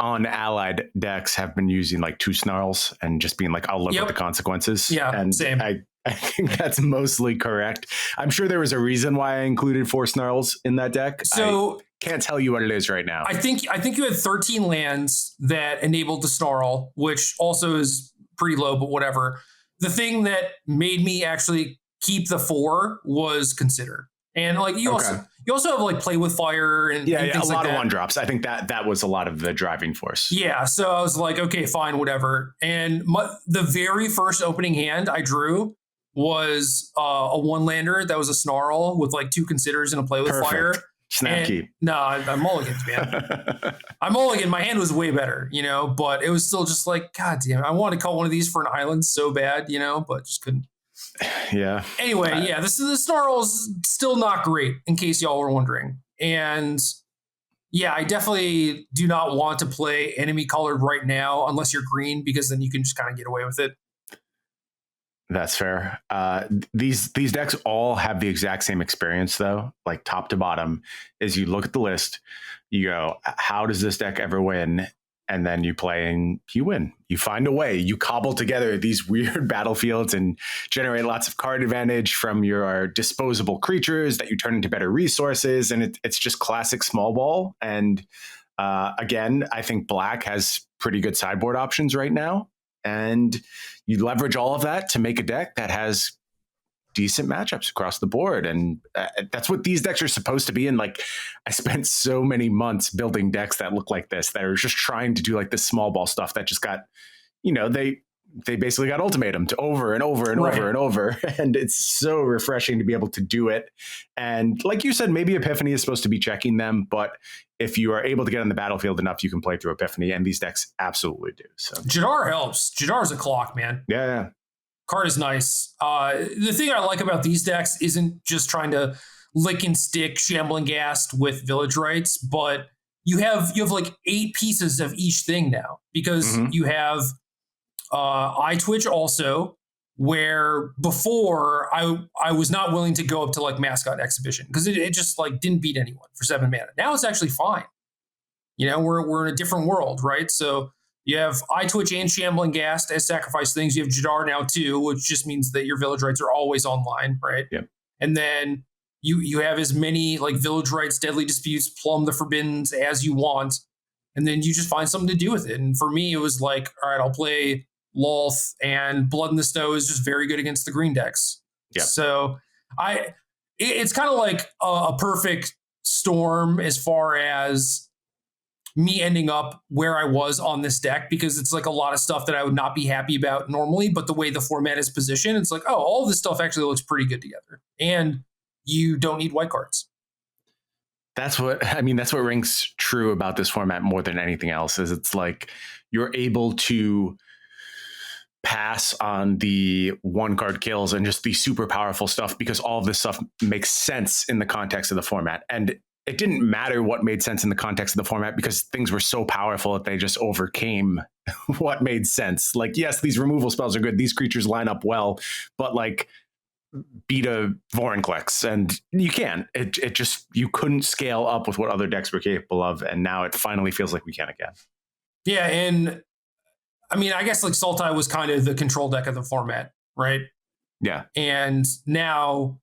on-allied decks have been using like 2 Snarls and just being like, I'll live with the consequences. Yeah, and same. I think that's mostly correct. I'm sure there was a reason why I included 4 Snarls in that deck. So I can't tell you what it is right now. I think you had 13 lands that enabled the Snarl, which also is pretty low, but whatever. The thing that made me actually keep the 4 was Consider. And like you also have like Play with Fire and things a lot like of 1-drops. I think that was a lot of the driving force. Yeah, so I was like, okay, fine, whatever. And the very first opening hand I drew was a 1-lander that was a Snarl with like 2 Considers and a Play with Fire. Snap keep. No, I'm mulliganed, man. I'm mulliganed. My hand was way better, but it was still just like, God damn it. I wanted to cut one of these for an island so bad, but just couldn't. Yeah. Anyway, the Snarl's still not great, in case y'all were wondering. And yeah, I definitely do not want to play enemy colored right now unless you're green, because then you can just kind of get away with it. That's fair. These decks all have the exact same experience, though, like top to bottom. Is you look at the list, you go, how does this deck ever win? and then you play and you win. You find a way. You cobble together these weird battlefields and generate lots of card advantage from your disposable creatures that you turn into better resources. And it's just classic small ball. And again, I think black has pretty good sideboard options right now. And you leverage all of that to make a deck that has decent matchups across the board. And that's what these decks are supposed to be. And like, I spent so many months building decks that look like this, that are just trying to do like this small ball stuff that just got, they basically got ultimatum to over and over and over and over. And it's so refreshing to be able to do it. And like you said, maybe Epiphany is supposed to be checking them, but if you are able to get on the battlefield enough, you can play through Epiphany, and these decks absolutely do. So Jadar helps. Jadar's a clock, man. Yeah. Card is nice. The thing I like about these decks isn't just trying to lick and stick Shambling Ghast with Village Rites, but you have like 8 pieces of each thing now, because you have Eye Twitch also, where before I was not willing to go up to like Mascot Exhibition because it just like didn't beat anyone for 7 mana. Now it's actually fine. We're in a different world, right? So you have Eye Twitch and Shambling Ghast as sacrifice things. You have Jadar now too, which just means that your Village Rites are always online, right? Yep. And then you have as many like Village Rites, Deadly Disputes, Plumb the Forbiddens as you want, and then you just find something to do with it. And for me, it was like, all right, I'll play Lolth, and Blood in the Snow is just very good against the green decks. Yeah. So it's kind of like a perfect storm as far as me ending up where I was on this deck, because it's like a lot of stuff that I would not be happy about normally, but the way the format is positioned, it's like, oh, all this stuff actually looks pretty good together, and you don't need white cards. That's what rings true about this format more than anything else, is it's like you're able to pass on the 1-card kills and just the super powerful stuff, because all of this stuff makes sense in the context of the format. And it didn't matter what made sense in the context of the format, because things were so powerful that they just overcame what made sense. Like, yes, these removal spells are good. These creatures line up well, but like, beat a Vorinclex, and you can. It just, you couldn't scale up with what other decks were capable of, and now it finally feels like we can again. Yeah, and I mean, I guess like Sultai was kind of the control deck of the format, right? Yeah. And now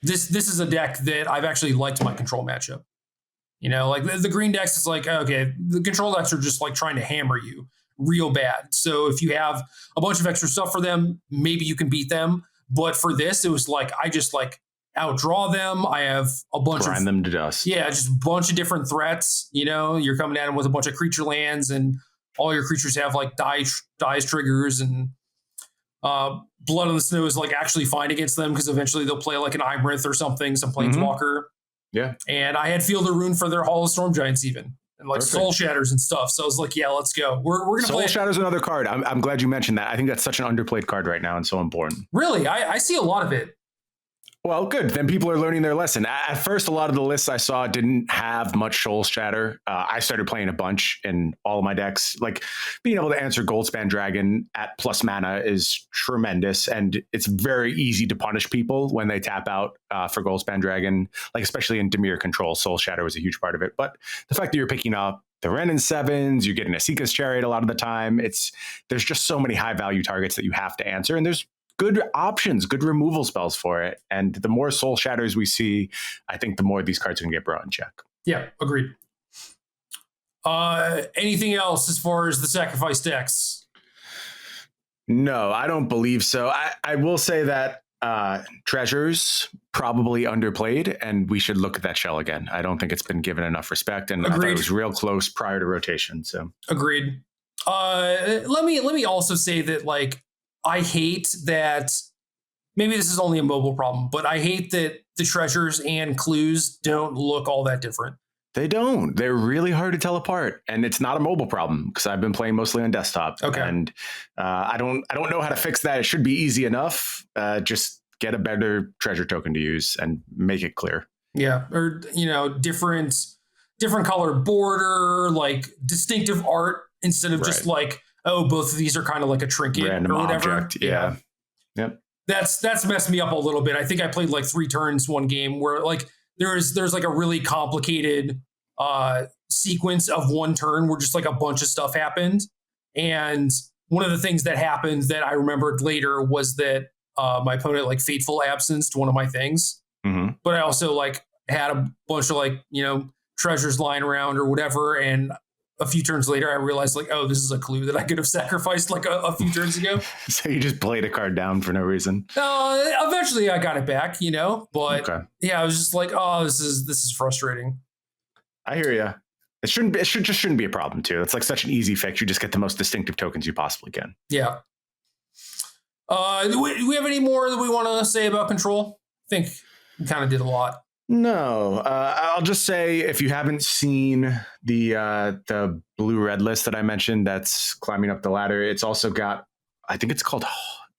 this is a deck that I've actually liked my control matchup. Like the green decks, it's like, okay, the control decks are just like trying to hammer you real bad. So if you have a bunch of extra stuff for them, maybe you can beat them. But for this, it was like, I just like outdraw them. I have a bunch grind them to dust. Yeah, just a bunch of different threats. You're coming at them with a bunch of creature lands, and all your creatures have like dies triggers, and Blood on the Snow is like actually fine against them, because eventually they'll play like an Ibrinth or something, some Planeswalker. Yeah. And I had Field of Ruin for their Hall of Storm Giants even, and like Perfect. Soul Shatters and stuff. So I was like, yeah, let's go. We're gonna Soul play. Shatters another card. I'm glad you mentioned that. I think that's such an underplayed card right now and so important. Really, I see a lot of it. Well, good. Then people are learning their lesson. At first, a lot of the lists I saw didn't have much Soul Shatter. I started playing a bunch in all of my decks. Like, being able to answer Goldspan Dragon at plus mana is tremendous, and it's very easy to punish people when they tap out for Goldspan Dragon, like especially in Dimir control. Soul Shatter was a huge part of it. But the fact that you're picking up the Ren and 7s, you're getting a Seeker's Chariot a lot of the time. There's just so many high value targets that you have to answer, and there's good options, good removal spells for it. And the more Soul Shatters we see, I think the more these cards can get brought in check. Yeah, agreed. Anything else as far as the sacrifice decks? No, I don't believe so. I will say that Treasures probably underplayed, and we should look at that shell again. I don't think it's been given enough respect, and I thought it was real close prior to rotation. So agreed. Let me also say that, like, I hate that, maybe this is only a mobile problem, but I hate that the treasures and clues don't look all that different. They don't. They're really hard to tell apart, and it's not a mobile problem because I've been playing mostly on desktop. Okay. And I don't know how to fix that. It should be easy enough. Just get a better treasure token to use and make it clear. Yeah, or different color border, like distinctive art instead of just like, oh, both of these are kind of like a trinket random or whatever. Object. Yeah. Yep. That's messed me up a little bit. I think I played like 3 turns one game where like there's like a really complicated sequence of one turn where just like a bunch of stuff happened. And one of the things that happened that I remembered later was that my opponent like fateful absenced one of my things. Mm-hmm. But I also like had a bunch of like, treasures lying around or whatever. And a few turns later, I realized like, oh, this is a clue that I could have sacrificed like a few turns ago. So you just played a card down for no reason. Eventually I got it back, but Okay. yeah, I was just like, oh, this is frustrating. I hear you. It shouldn't be a problem too. It's like such an easy fix. You just get the most distinctive tokens you possibly can. Yeah. Do we have any more that we want to say about control? I think we kind of did a lot. No, I'll just say if you haven't seen the blue-red list that I mentioned, that's climbing up the ladder. It's also got, I think it's called,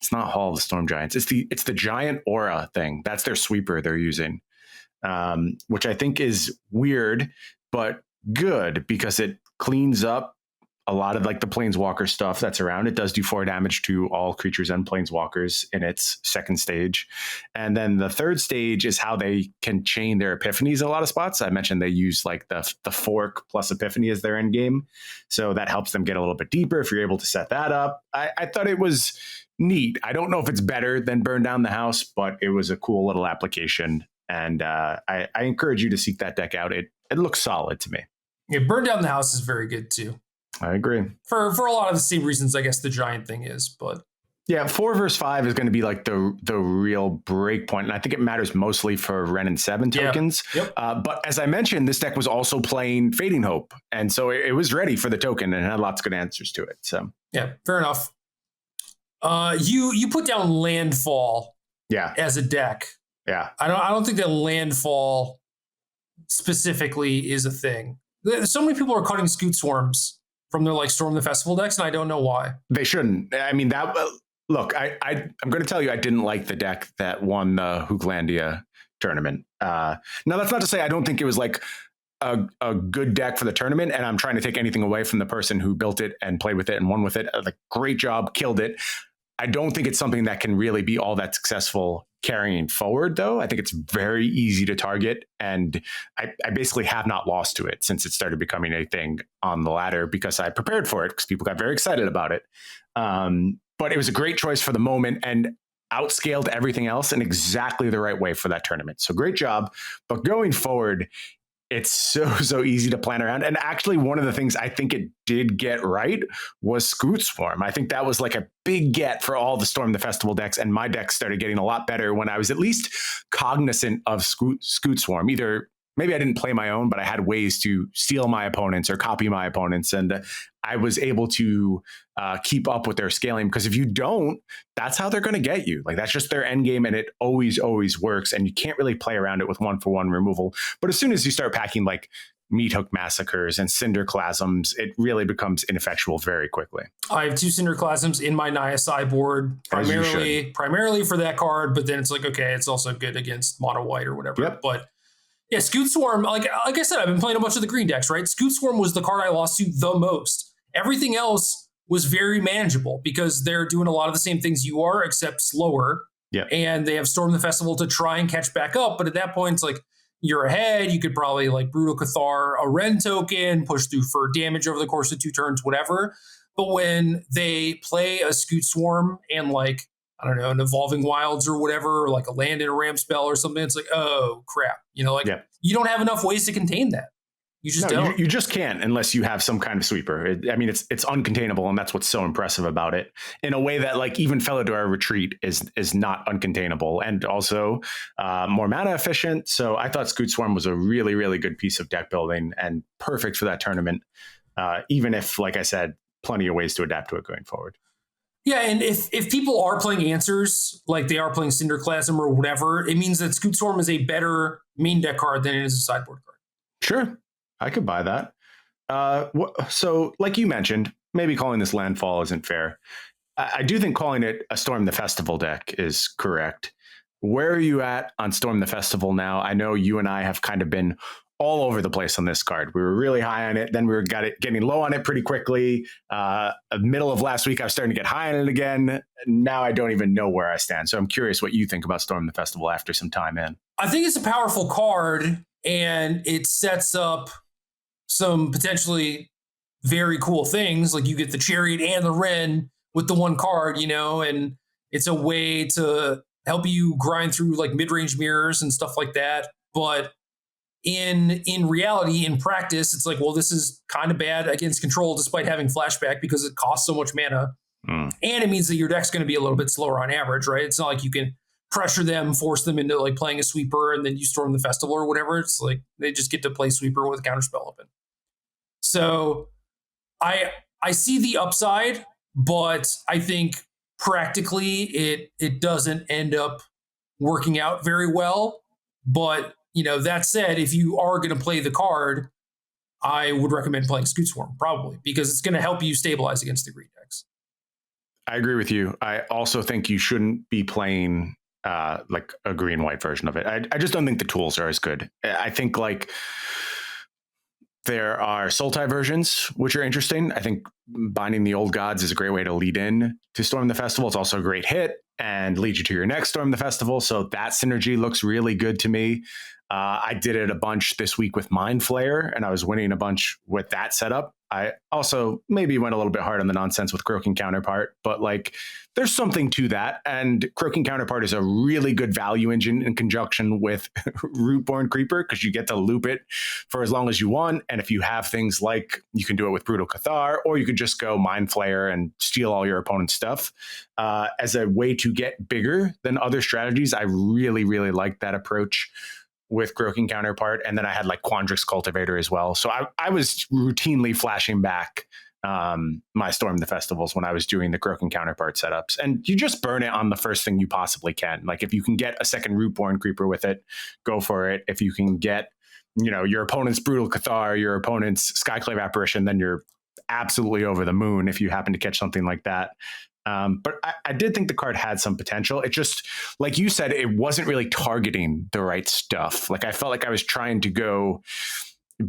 it's not Hall of the Storm Giants. It's the giant aura thing. That's their sweeper they're using, which I think is weird, but good because it cleans up a lot of like the planeswalker stuff that's around. It does do 4 damage to all creatures and planeswalkers in its second stage. And then the third stage is how they can chain their epiphanies in a lot of spots. I mentioned they use like the fork plus epiphany as their end game. So that helps them get a little bit deeper if you're able to set that up. I thought it was neat. I don't know if it's better than Burn Down the House, but it was a cool little application. And I encourage you to seek that deck out. It looks solid to me. Yeah, Burn Down the House is very good too. I agree. For a lot of the same reasons, I guess the giant thing is, but yeah, 4 versus 5 is going to be like the real break point, and I think it matters mostly for Ren and 7 tokens. Yeah. Yep. But as I mentioned, this deck was also playing Fading Hope, and so it was ready for the token and had lots of good answers to it. So yeah, fair enough. You put down Landfall, as a deck. Yeah, I don't think that Landfall specifically is a thing. So many people are cutting Scoot Swarms from their like Storm the Festival decks, and I don't know why. They shouldn't. I mean, that look, I'm going to tell you, I didn't like the deck that won the Hooglandia tournament. Now, that's not to say I don't think it was like a good deck for the tournament, and I'm trying to take anything away from the person who built it and played with it and won with it. Like, great job, killed it. I don't think it's something that can really be all that successful carrying forward, though. I think it's very easy to target, and I basically have not lost to it since it started becoming a thing on the ladder because I prepared for it because people got very excited about it. But it was a great choice for the moment and outscaled everything else in exactly the right way for that tournament. So great job. But going forward, it's so easy to plan around. And actually, one of the things I think it did get right was Scoot Swarm. I think that was like a big get for all the Storm the Festival decks. And my deck started getting a lot better when I was at least cognizant of Scoot Swarm. Either maybe I didn't play my own, but I had ways to steal my opponents or copy my opponents. And I was able to keep up with their scaling, because if you don't, that's how they're going to get you. Like, that's just their end game, and it always works. And you can't really play around it with 1-for-1 removal. But as soon as you start packing like Meat Hook Massacres and Cinderclasms, it really becomes ineffectual very quickly. I have 2 Cinderclasms in my Naya sideboard, primarily for that card, but then it's like, okay, it's also good against mono white or whatever. Yep. But yeah, Scoot Swarm, like I said, I've been playing a bunch of the green decks, right? Scoot Swarm was the card I lost to the most. Everything else was very manageable because they're doing a lot of the same things you are, except slower. Yeah. And they have Storm the Festival to try and catch back up. But at that point, it's like, you're ahead. You could probably like Brutal Cathar a Ren token, push through for damage over the course of 2 turns, whatever. But when they play a Scoot Swarm and like, I don't know, an Evolving Wilds or whatever, or like a land and a ramp spell or something, it's like, oh crap. You don't have enough ways to contain that. You just don't. You just can't unless you have some kind of sweeper. It's uncontainable, and that's what's so impressive about it. In a way that like even Felidar Retreat is not uncontainable, and also more mana efficient. So I thought Scoot Swarm was a really, really good piece of deck building and perfect for that tournament. Even if, like I said, plenty of ways to adapt to it going forward. Yeah, and if people are playing Answers, like they are playing Cinderclasm or whatever, it means that Scoot Swarm is a better main deck card than it is a sideboard card. Sure. I could buy that. So like you mentioned, maybe calling this Landfall isn't fair. I do think calling it a Storm the Festival deck is correct. Where are you at on Storm the Festival now? I know you and I have kind of been all over the place on this card. We were really high on it. Then we were getting low on it pretty quickly. Middle of last week, I was starting to get high on it again. Now I don't even know where I stand. So I'm curious what you think about Storm the Festival after some time in. I think it's a powerful card, and it sets up some potentially very cool things. Like you get the Chariot and the Wren with the one card, and it's a way to help you grind through like mid-range mirrors and stuff like that. But in reality, in practice, it's like, well, this is kind of bad against control despite having flashback because it costs so much mana. And it means that your deck's going to be a little bit slower on average, right? It's not like you can pressure them, force them into like playing a sweeper and then you storm the festival or whatever. It's like they just get to play sweeper with a counterspell open. So I see the upside, but I think practically it doesn't end up working out very well. But that said, if you are going to play the card, I would recommend playing Scoot Swarm probably because it's going to help you stabilize against the green decks. I agree with you. I also think you shouldn't be playing like a green-white version of it. I just don't think the tools are as good. I think like there are Sultai versions, which are interesting. I think Binding the Old Gods is a great way to lead in to Storm the Festival. It's also a great hit and lead you to your next Storm the Festival. So that synergy looks really good to me. I did it a bunch this week with Mind Flayer, and I was winning a bunch with that setup. I also maybe went a little bit hard on the nonsense with Croaking Counterpart, but like there's something to that. And Croaking Counterpart is a really good value engine in conjunction with Rootborn Creeper because you get to loop it for as long as you want. And if you have things like you can do it with Brutal Cathar, or you could just go Mind Flayer and steal all your opponent's stuff as a way to get bigger than other strategies. I really, really like that approach with Croaking Counterpart. And then I had like Quandrix Cultivator as well. So I was routinely flashing back my Storm the Festivals when I was doing the Croaking Counterpart setups. And you just burn it on the first thing you possibly can. Like if you can get a second Rootborn Creeper with it, go for it. If you can get, your opponent's Brutal Cathar, your opponent's Skyclave Apparition, then you're absolutely over the moon if you happen to catch something like that. But I did think the card had some potential. It just, like you said, it wasn't really targeting the right stuff. Like I felt like I was trying to go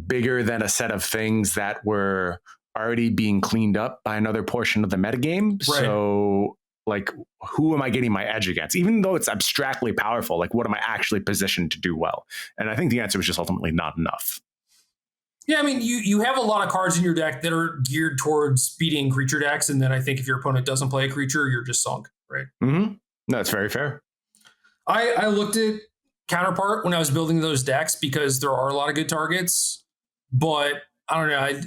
bigger than a set of things that were already being cleaned up by another portion of the metagame. Right. So like, who am I getting my edge against? Even though it's abstractly powerful, like what am I actually positioned to do well? And I think the answer was just ultimately not enough. Yeah, I mean, you have a lot of cards in your deck that are geared towards beating creature decks, and then I think if your opponent doesn't play a creature, you're just sunk, right? Mm-hmm. No, that's very fair. I looked at Counterpart when I was building those decks because there are a lot of good targets, but I don't know.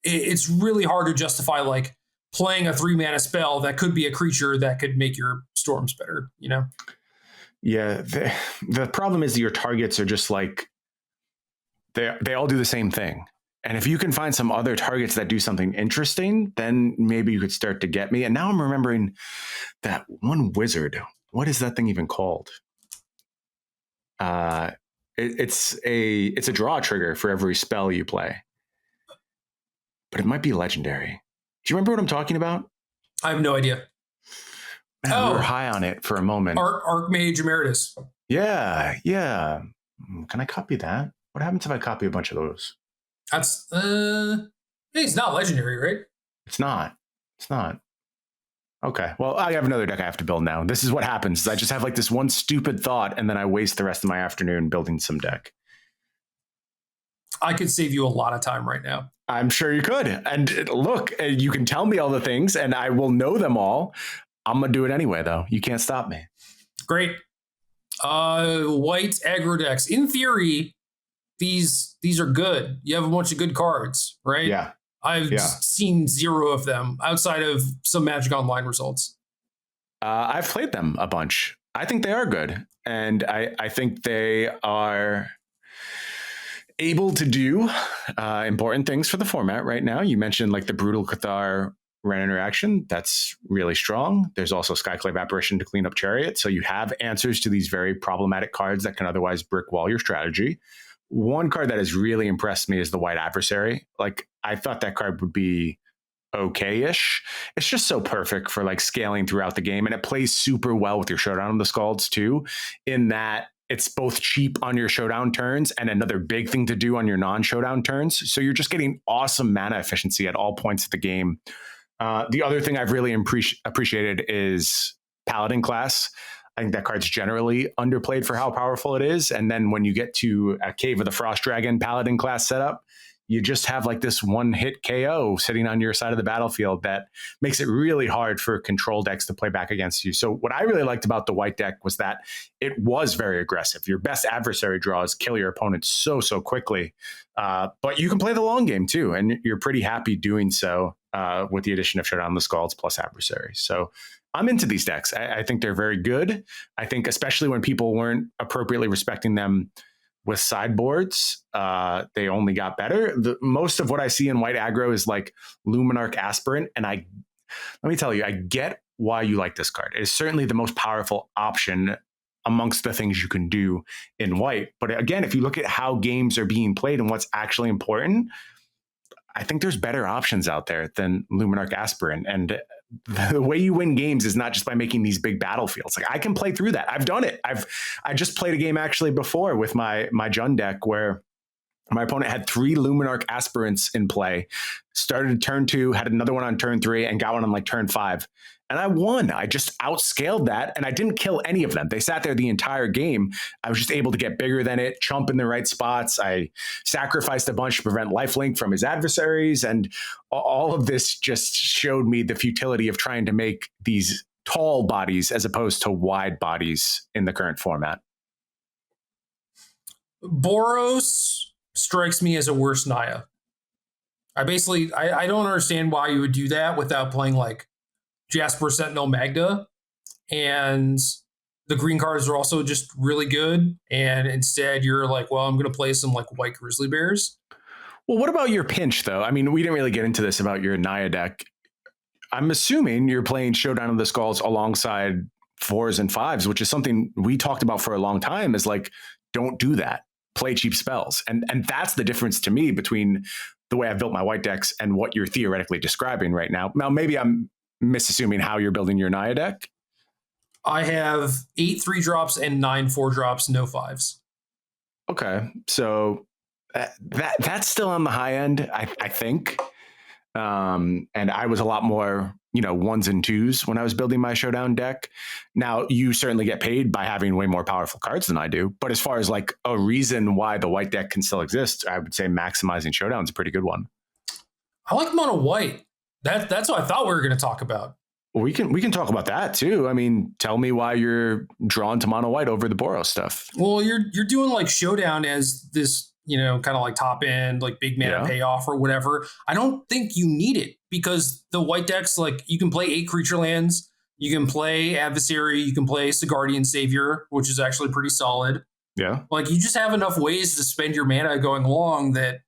It's really hard to justify like playing a 3-mana spell that could be a creature that could make your storms better, Yeah, the problem is your targets are just like, they all do the same thing. And if you can find some other targets that do something interesting, then maybe you could start to get me. And now I'm remembering that one wizard. What is that thing even called? It's a draw trigger for every spell you play. But it might be legendary. Do you remember what I'm talking about? I have no idea. Man, we were high on it for a moment. Archmage Emeritus. Yeah. Can I copy that? What happens if I copy a bunch of those? That's it's not legendary, right? It's not. Okay. Well, I have another deck I have to build now. This is what happens. I just have like this one stupid thought, and then I waste the rest of my afternoon building some deck. I could save you a lot of time right now. I'm sure you could. And look, you can tell me all the things, and I will know them all. I'm gonna do it anyway, though. You can't stop me. Great. White aggro decks. In theory, these are good. You have a bunch of good cards, right? Yeah. I've seen 0 of them outside of some Magic Online results. I've played them a bunch. I think they are good. And I think they are able to do important things for the format right now. You mentioned like the Brutal Cathar Ren interaction. That's really strong. There's also Skyclave Apparition to clean up Chariot. So you have answers to these very problematic cards that can otherwise brick wall your strategy. One card that has really impressed me is the White Adversary. Like, I thought that card would be okay-ish. It's just so perfect for like scaling throughout the game. And it plays super well with your Showdown of the Scalds too, in that it's both cheap on your showdown turns and another big thing to do on your non-showdown turns. So you're just getting awesome mana efficiency at all points of the game. The other thing I've really appreciated is Paladin class. I think that card's generally underplayed for how powerful it is. And then when you get to a Cave of the Frost Dragon Paladin class setup, you just have like this one hit KO sitting on your side of the battlefield that makes it really hard for control decks to play back against you. So what I really liked about the white deck was that it was very aggressive. Your best adversary draws kill your opponent so quickly, but you can play the long game too, and you're pretty happy doing so with the addition of Showdown of the Skalds plus adversary. So I'm into these decks. I think they're very good. I think especially when people weren't appropriately respecting them with sideboards, they only got better. Most of what I see in white aggro is like Luminarch Aspirant, and let me tell you, I get why you like this card. It is certainly the most powerful option amongst the things you can do in white. But again, if you look at how games are being played and what's actually important, I think there's better options out there than Luminarch Aspirant. And the way you win games is not just by making these big battlefields. Like I can play through that. I've done it. I just played a game actually before with my Jund deck where my opponent had 3 Luminarch Aspirants in play, started turn 2, had another one on turn 3, and got one on like turn 5. And I won. I just outscaled that, and I didn't kill any of them. They sat there the entire game. I was just able to get bigger than it, chump in the right spots. I sacrificed a bunch to prevent lifelink from his adversaries, and all of this just showed me the futility of trying to make these tall bodies as opposed to wide bodies in the current format. Boros strikes me as a worse Naya. I don't understand why you would do that without playing like Jasper, Sentinel, Magda, and the green cards are also just really good. And instead you're like, well, I'm going to play some like white Grizzly Bears. Well, what about your pinch though? I mean, we didn't really get into this about your Naya deck. I'm assuming you're playing Showdown of the Skalds alongside 4s and 5s, which is something we talked about for a long time, is like, don't do that. Play cheap spells. And that's the difference to me between the way I've built my white decks and what you're theoretically describing right now. Now, maybe I'm misassuming how you're building your Naya deck. I have 8 3-drops and 9 4-drops, no 5s. Okay. So that's still on the high end, I think. And I was a lot more, 1s and 2s when I was building my Showdown deck. Now, you certainly get paid by having way more powerful cards than I do. But as far as like a reason why the white deck can still exist, I would say maximizing Showdown is a pretty good one. I like mono white. That's what I thought we were going to talk about. We can talk about that too. I mean, tell me why you're drawn to mono white over the Boros stuff. Well, you're doing like Showdown as this, kind of like top end, like big mana payoff or whatever. I don't think you need it because the white decks, like you can play 8 creature lands, you can play Adversary, you can play Sigardian Savior, which is actually pretty solid. Yeah. Like you just have enough ways to spend your mana going along that,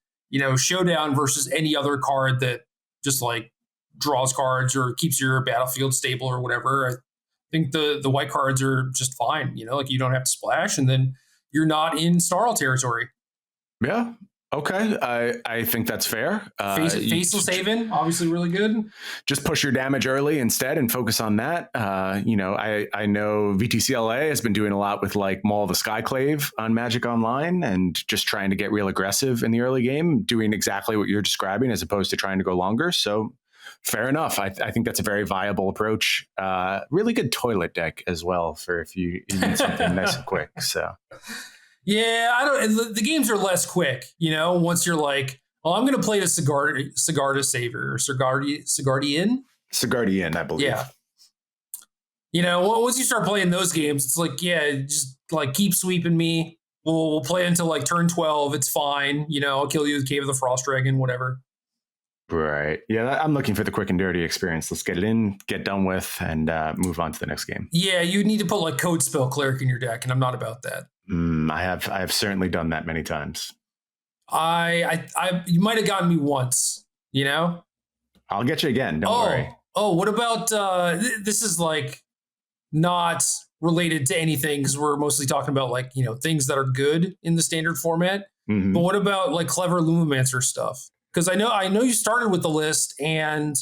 Showdown versus any other card that just like draws cards or keeps your battlefield stable or whatever. I think the white cards are just fine. Like you don't have to splash, and then you're not in snarl territory. Yeah. Okay. I think that's fair. Faceless Haven, obviously really good. Just push your damage early instead and focus on that. I know VTCLA has been doing a lot with like Maul of the Skyclave on Magic Online and just trying to get real aggressive in the early game, doing exactly what you're describing as opposed to trying to go longer. So fair enough. I think that's a very viable approach. Really good toilet deck as well for if you need something nice and quick. So. Yeah, the games are less quick, once you're like, well, I'm going to play the Sigarda Savior or Sigardian, I believe. Yeah. Once you start playing those games, it's like, yeah, just like keep sweeping me. We'll play until like turn 12. It's fine. I'll kill you with Cave of the Frost Dragon, whatever. Right. Yeah, I'm looking for the quick and dirty experience. Let's get it in, get done with, and move on to the next game. Yeah, you need to put like Code Spell Cleric in your deck, and I'm not about that. I have certainly done that many times. You might have gotten me once, I'll get you again. Don't worry. Oh, what about this is like not related to anything because we're mostly talking about like, things that are good in the standard format. Mm-hmm. But what about like clever Lumamancer stuff? Because I know you started with the list and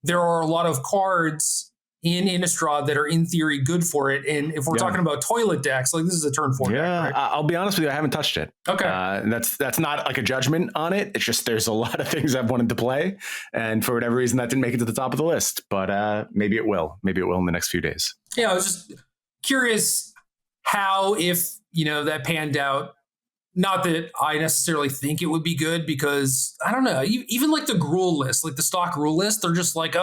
there are a lot of cards in Innistrad that are in theory good for it. And if we're talking about toilet decks, like this is a turn 4 deck, right? I'll be honest with you, I haven't touched it. Okay. That's not like a judgment on it. It's just there's a lot of things I've wanted to play. And for whatever reason, that didn't make it to the top of the list. But maybe it will. Maybe it will in the next few days. Yeah, I was just curious how, if, that panned out not that I necessarily think it would be good because I don't know, even like the Gruul list, like the stock Gruul list, they're just like,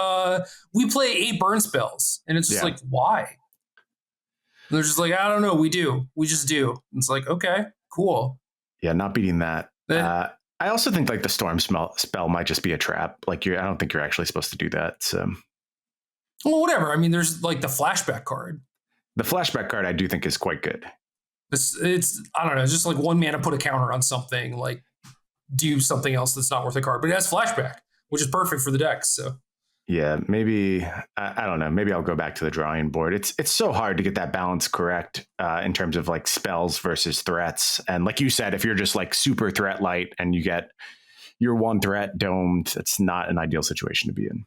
we play 8 burn spells. And it's just like, why? And they're just like, I don't know, we just do. It's like, okay, cool. Yeah, not beating that. I also think like the storm spell might just be a trap. Like I don't think you're actually supposed to do that. So, well, whatever. I mean, there's like the flashback card. The flashback card I do think is quite good. It's I don't know, it's just like 1 mana, put a counter on something, like do something else that's not worth a card, but it has flashback, which is perfect for the decks. So yeah, maybe I don't know. Maybe I'll go back to the drawing board. It's so hard to get that balance correct in terms of like spells versus threats. And like you said, if you're just like super threat light and you get your 1 threat domed, it's not an ideal situation to be in.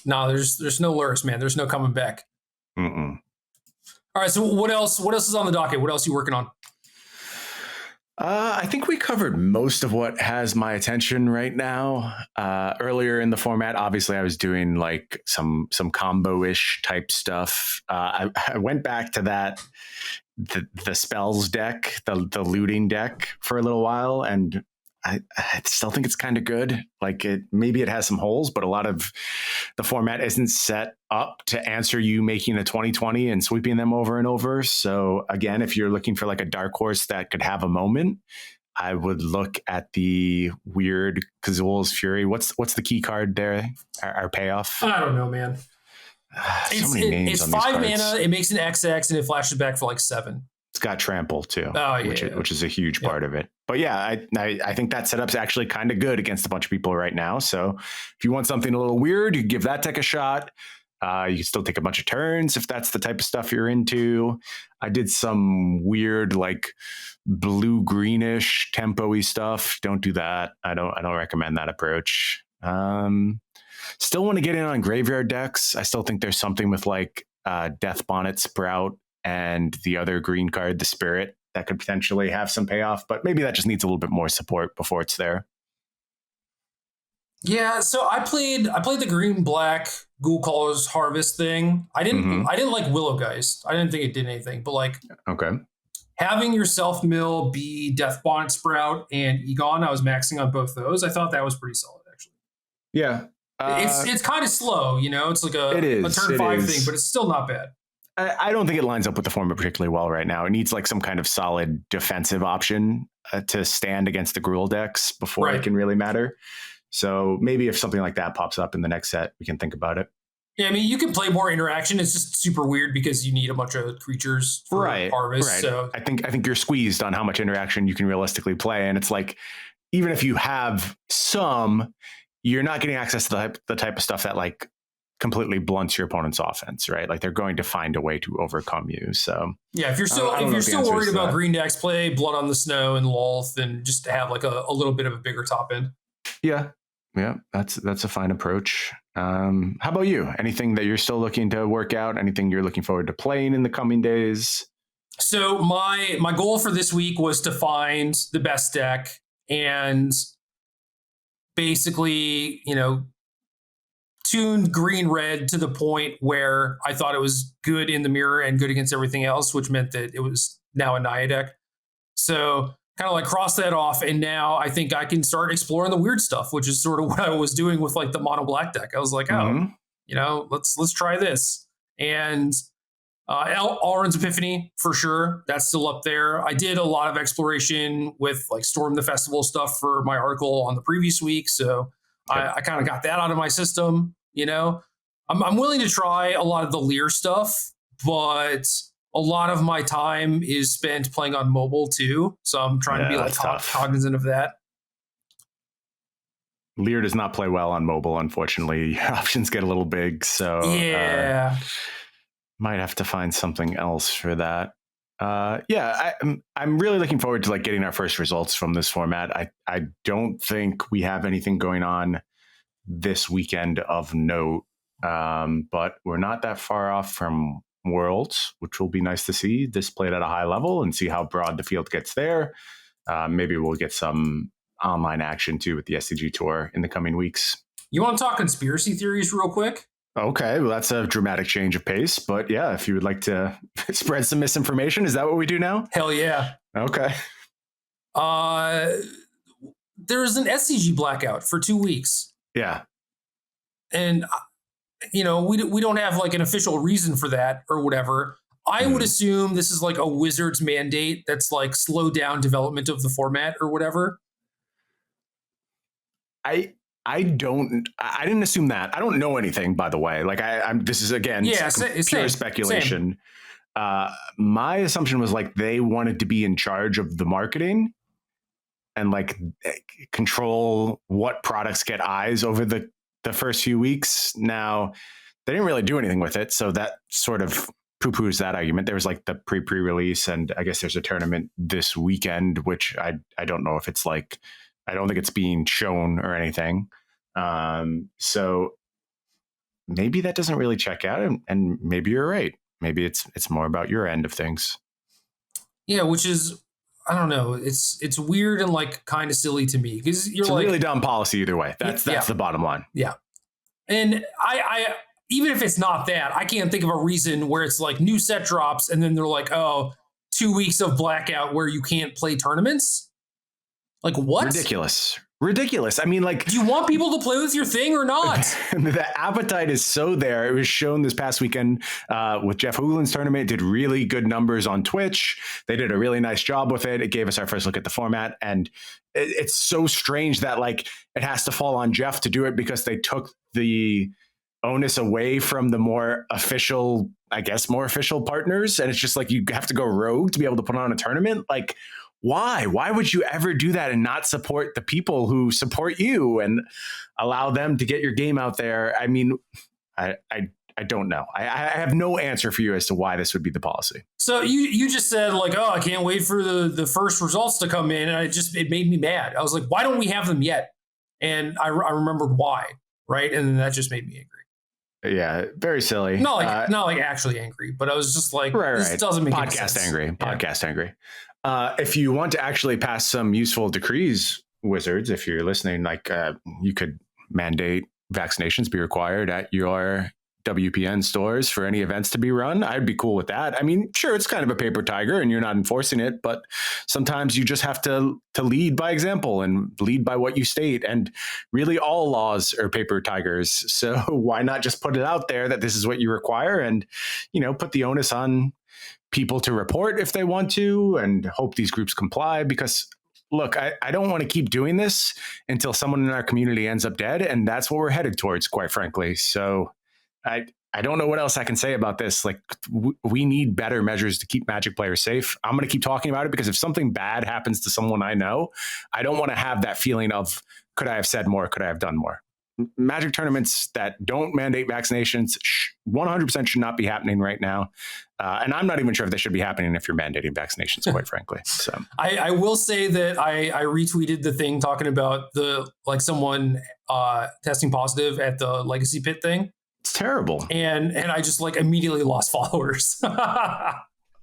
No, there's no lures, man. There's no coming back. Mm-mm. All right, so what else is on the docket? What else are you working on? I think we covered most of what has my attention right now. Earlier in the format, obviously, I was doing like some combo-ish type stuff. I went back to the spells deck, the looting deck for a little while, and I still think it's kind of good. Like maybe it has some holes, but a lot of the format isn't set up to answer you making a 2020 and sweeping them over and over. So again, if you're looking for like a dark horse that could have a moment, I would look at the weird Kazul's Fury. What's the key card there? Our payoff? I don't know, man. So many names. It's on 5 these cards. mana. It makes an XX and it flashes back for like 7. It's got trample too, which is a huge part of it. But yeah, I think that setup's actually kind of good against a bunch of people right now. So if you want something a little weird, you give that deck a shot. You can still take a bunch of turns if that's the type of stuff you're into. I did some weird like blue greenish tempo-y stuff. Don't do that. I don't recommend that approach. Still want to get in on graveyard decks. I still think there's something with like Death Bonnet Sprout and the other green card, the Spirit, that could potentially have some payoff, but maybe that just needs a little bit more support before it's there. Yeah, so I played the green black Ghoul Caller's Harvest thing. I didn't like Willowgeist. I didn't think it did anything, but like having your self mill be Death Bonnet Sprout and Egon, I was maxing on both those. I thought that was pretty solid actually. Yeah. It's kind of slow, you know. It's like a turn 5 thing, but it's still not bad. I don't think it lines up with the format particularly well right now. It needs like some kind of solid defensive option to stand against the Gruul decks before it can really matter. So maybe if something like that pops up in the next set, we can think about it. Yeah, I mean, you can play more interaction. It's just super weird because you need a bunch of creatures for Harvest. Right. So I think you're squeezed on how much interaction you can realistically play. And it's like, even if you have some, you're not getting access to the type of stuff that like completely blunts your opponent's offense, right? Like they're going to find a way to overcome you. So yeah, if you're still worried about green decks, play Blood on the Snow and Lolth, and just to have like a little bit of a bigger top end. Yeah, that's a fine approach. How about you? Anything that you're still looking to work out? Anything you're looking forward to playing in the coming days? So my goal for this week was to find the best deck and basically, you know, tuned green red to the point where I thought it was good in the mirror and good against everything else, which meant that it was now a Naya deck. So kind of like cross that off, and now I think I can start exploring the weird stuff, which is sort of what I was doing with like the mono black deck. I was like, you know, let's try this. And Alrund's Epiphany for sure, that's still up there. I did a lot of exploration with like Storm the Festival stuff for my article on the previous week, so I kind of got that out of my system. You know, I'm willing to try a lot of the Lear stuff, but a lot of my time is spent playing on mobile too. So I'm trying to be like cognizant of that. Lear does not play well on mobile, unfortunately. Your options get a little big, so might have to find something else for that. I'm really looking forward to like getting our first results from this format. I don't think we have anything going on this weekend of note, but we're not that far off from Worlds, which will be nice to see displayed at a high level and see how broad the field gets there. Maybe we'll get some online action too with the SCG Tour in the coming weeks. You want to talk conspiracy theories real quick? Okay, well, that's a dramatic change of pace, but yeah, if you would like to spread some misinformation, is that what we do now? Hell yeah. Okay. There's an SCG blackout for 2 weeks. Yeah. And, we don't have like an official reason for that or whatever. I would assume this is like a Wizards mandate that's like slowed down development of the format or whatever. I didn't assume that. I don't know anything, by the way. Like this is again, pure speculation. My assumption was like they wanted to be in charge of the marketing and like control what products get eyes over the first few weeks. Now they didn't really do anything with it, so that sort of poo-poos that argument. There was like the pre-release, and I guess there's a tournament this weekend, which I don't know if it's like, I don't think it's being shown or anything. So maybe that doesn't really check out, and maybe you're right. Maybe it's more about your end of things. Yeah, which is, I don't know. It's weird and like kind of silly to me because it's like, really dumb policy either way. That's the bottom line. Yeah, and I even if it's not that, I can't think of a reason where it's like new set drops and then they're like, 2 weeks of blackout where you can't play tournaments. Like what? Ridiculous. I mean, like, do you want people to play with your thing or not? The appetite is so there. It was shown this past weekend with Jeff Hoolan's tournament. It did really good numbers on Twitch. They did a really nice job with it. It gave us our first look at the format. And it's so strange that like it has to fall on Jeff to do it because they took the onus away from the more official partners. And it's just like you have to go rogue to be able to put on a tournament. Like, why would you ever do that and not support the people who support you and allow them to get your game out there? I mean, I don't know. I have no answer for you as to why this would be the policy. So you just said like, I can't wait for the first results to come in. And it made me mad. I was like, why don't we have them yet? And I remembered why. Right. And then that just made me angry. Yeah. Very silly. Not like actually angry, but I was just like, this doesn't make any sense. Podcast angry. If you want to actually pass some useful decrees, Wizards, if you're listening, like you could mandate vaccinations be required at your WPN stores for any events to be run. I'd be cool with that. I mean, sure, it's kind of a paper tiger and you're not enforcing it, but sometimes you just have to lead by example and lead by what you state. And really all laws are paper tigers. So why not just put it out there that this is what you require and, put the onus on people to report if they want to and hope these groups comply. Because look, I don't want to keep doing this until someone in our community ends up dead. And that's what we're headed towards, quite frankly. So I don't know what else I can say about this. Like we need better measures to keep Magic players safe. I'm going to keep talking about it because if something bad happens to someone I know, I don't want to have that feeling of, could I have said more? Could I have done more? Magic tournaments that don't mandate vaccinations 100% should not be happening right now. And I'm not even sure if they should be happening if you're mandating vaccinations, quite frankly. So I will say that I retweeted the thing talking about someone testing positive at the Legacy Pit thing. It's terrible. And I just like immediately lost followers. And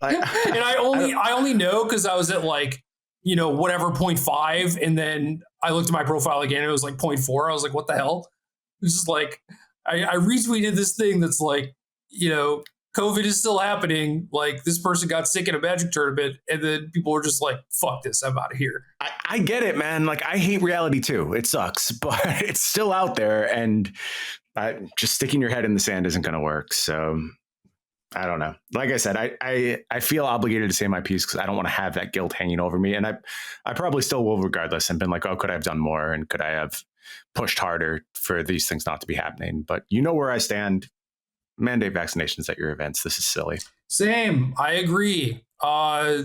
I only know because I was at whatever 0.5, and then I looked at my profile again, and it was like 0.4. I was like, what the hell? It's just like I retweeted this thing that's like, COVID is still happening. Like this person got sick in a Magic tournament, and then people were just like, fuck this, I'm out of here. I get it, man. Like I hate reality too. It sucks, but it's still out there, and just sticking your head in the sand isn't going to work. So I don't know. Like I said, I feel obligated to say my piece because I don't want to have that guilt hanging over me. And I probably still will regardless and been like, could I have done more? And could I have pushed harder for these things not to be happening? But you know where I stand. Mandate vaccinations at your events. This is silly. Same. I agree. I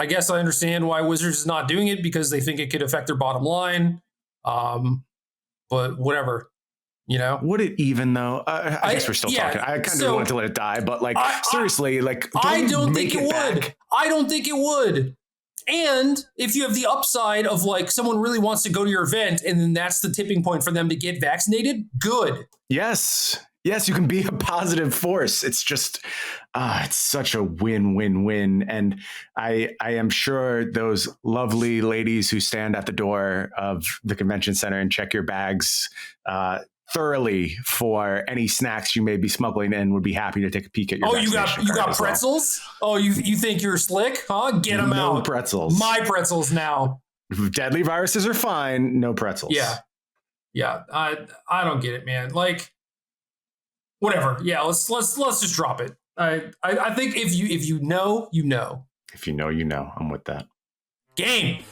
guess I understand why Wizards is not doing it because they think it could affect their bottom line. But whatever. Would it even though? I guess we're still talking. I kind of wanted to let it die, but seriously, I don't think it would. I don't think it would. And if you have the upside of someone really wants to go to your event, and then that's the tipping point for them to get vaccinated, good. Yes, you can be a positive force. It's just, it's such a win-win-win. And I am sure those lovely ladies who stand at the door of the convention center and check your bags thoroughly for any snacks you may be smuggling in would be happy to take a peek at your you got pretzels? Oh, you think you're slick, huh? Get them No out. pretzels. My pretzels now. Deadly viruses are fine. No pretzels. Yeah. I don't get it, man. Like, whatever. Yeah, let's just drop it. I think if you know, you know. If you know, you know. I'm with that. Game.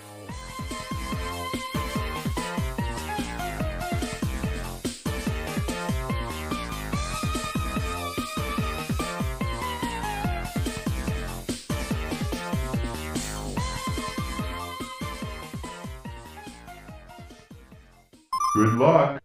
Good luck.